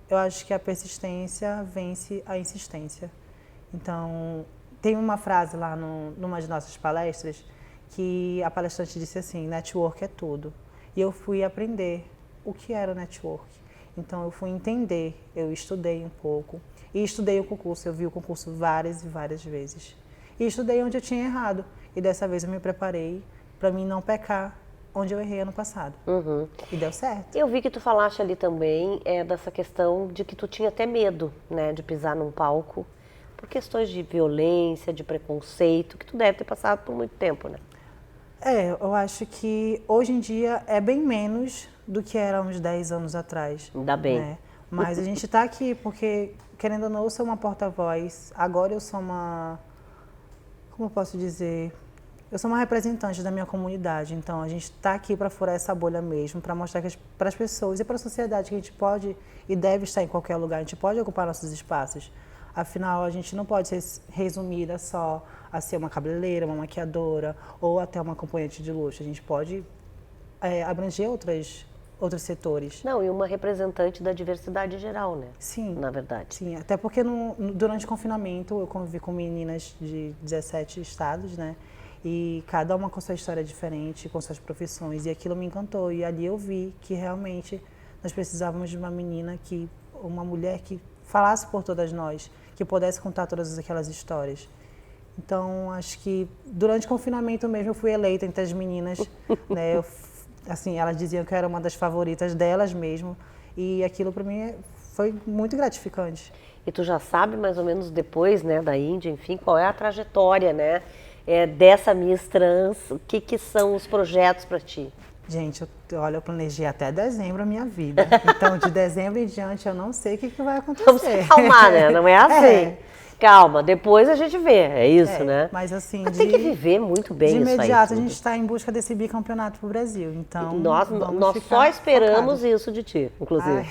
Speaker 17: eu acho que a persistência vence a insistência. Então, tem uma frase lá numa de nossas palestras, que a palestrante disse assim, network é tudo. E eu fui aprender o que era o network. Então, eu fui entender, eu estudei um pouco. E estudei o concurso, eu vi o concurso várias e várias vezes. E estudei onde eu tinha errado. E dessa vez eu me preparei para mim não pecar onde eu errei ano passado.
Speaker 1: Uhum.
Speaker 17: E deu certo.
Speaker 1: Eu vi que tu falaste ali também dessa questão de que tu tinha até medo, né, de pisar num palco por questões de violência, de preconceito, que tu deve ter passado por muito tempo, né?
Speaker 17: Eu acho que hoje em dia é bem menos do que era uns 10 anos atrás.
Speaker 1: Ainda bem.
Speaker 17: Né? Mas a gente está aqui porque, querendo ou não, eu sou uma porta-voz. Agora eu sou uma... Como eu posso dizer? Eu sou uma representante da minha comunidade. Então, a gente está aqui para furar essa bolha mesmo, para mostrar para as pessoas e para a sociedade que a gente pode e deve estar em qualquer lugar. A gente pode ocupar nossos espaços. Afinal, a gente não pode ser resumida só a ser uma cabeleireira, uma maquiadora ou até uma acompanhante de luxo. A gente pode abranger outros setores.
Speaker 1: Não, e uma representante da diversidade geral, né?
Speaker 17: Sim.
Speaker 1: Na verdade.
Speaker 17: Sim, até porque durante o confinamento eu convivi com meninas de 17 estados, né? E cada uma com sua história diferente, com suas profissões. E aquilo me encantou. E ali eu vi que realmente nós precisávamos de uma uma mulher que falasse por todas nós, que pudesse contar todas aquelas histórias. Então, acho que durante o confinamento mesmo eu fui eleita entre as meninas, né? Assim, elas diziam que eu era uma das favoritas delas mesmo, e aquilo para mim foi muito gratificante.
Speaker 1: E tu já sabe mais ou menos depois, né, da Índia, enfim, qual é a trajetória, né, dessa Miss Trans, o que são os projetos para ti?
Speaker 17: Gente, eu planejei até dezembro a minha vida. Então, de dezembro em diante, eu não sei o que vai acontecer.
Speaker 1: Vamos se acalmar, né? Não é assim. Calma, depois a gente vê, é isso, né?
Speaker 17: Mas assim,
Speaker 1: tem que viver muito bem
Speaker 17: de
Speaker 1: isso aí.
Speaker 17: De imediato, a gente está em busca desse bicampeonato para o Brasil, então
Speaker 1: nós só esperamos isso de ti, inclusive.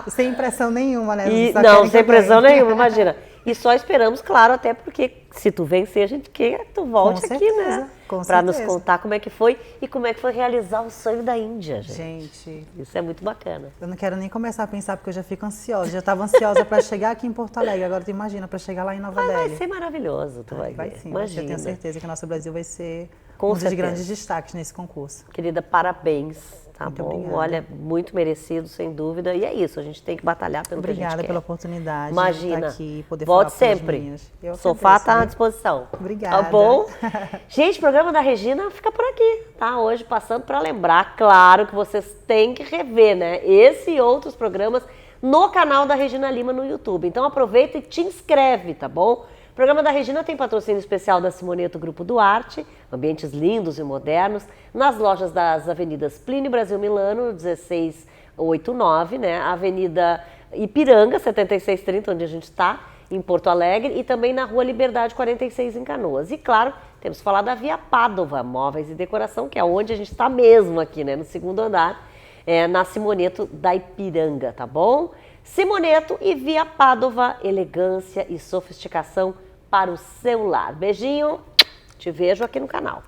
Speaker 17: Sem pressão nenhuma, né?
Speaker 1: Não, sem pressão nenhuma, imagina. E só esperamos, claro, até porque se tu vencer, a gente quer que tu volte aqui, né? Para nos contar como é que foi e como é que foi realizar o sonho da Índia, gente. Isso é muito bacana.
Speaker 17: Eu não quero nem começar a pensar, porque eu já fico ansiosa. Já estava ansiosa para chegar aqui em Porto Alegre. Agora tu imagina, para chegar lá em Nova Delhi.
Speaker 1: Vai ser maravilhoso, tu vai ver.
Speaker 17: Vai sim,
Speaker 1: imagina.
Speaker 17: Eu tenho certeza que o nosso Brasil vai ser
Speaker 1: Com
Speaker 17: dos
Speaker 1: certeza.
Speaker 17: grandes destaques nesse concurso.
Speaker 1: Querida, parabéns. Tá
Speaker 17: Muito
Speaker 1: bom?
Speaker 17: obrigada.
Speaker 1: Olha, muito merecido, sem dúvida. E é isso, a gente tem que batalhar pelo que a gente quer.
Speaker 17: Obrigada pela oportunidade
Speaker 1: Imagina.
Speaker 17: de estar aqui e poder
Speaker 1: Volte
Speaker 17: falar pelas
Speaker 1: sempre.
Speaker 17: meninas.
Speaker 1: O sofá está à disposição.
Speaker 17: Obrigada.
Speaker 1: Tá bom? Gente, o programa da Regina fica por aqui, tá? Hoje passando para lembrar, claro, que vocês têm que rever, né? Esse e outros programas no canal da Regina Lima no YouTube. Então aproveita e te inscreve, tá bom? O programa da Regina tem patrocínio especial da Simoneto Grupo Duarte, ambientes lindos e modernos, nas lojas das avenidas Plínio Brasil Milano, 1689, né? Avenida Ipiranga, 7630, onde a gente está, em Porto Alegre, e também na Rua Liberdade 46, em Canoas. E claro, temos que falar da Via Pádova, móveis e decoração, que é onde a gente está mesmo aqui, né? No segundo andar, na Simoneto da Ipiranga, tá bom? Simoneto e Via Pádova, elegância e sofisticação para o seu lar. Beijinho, te vejo aqui no canal.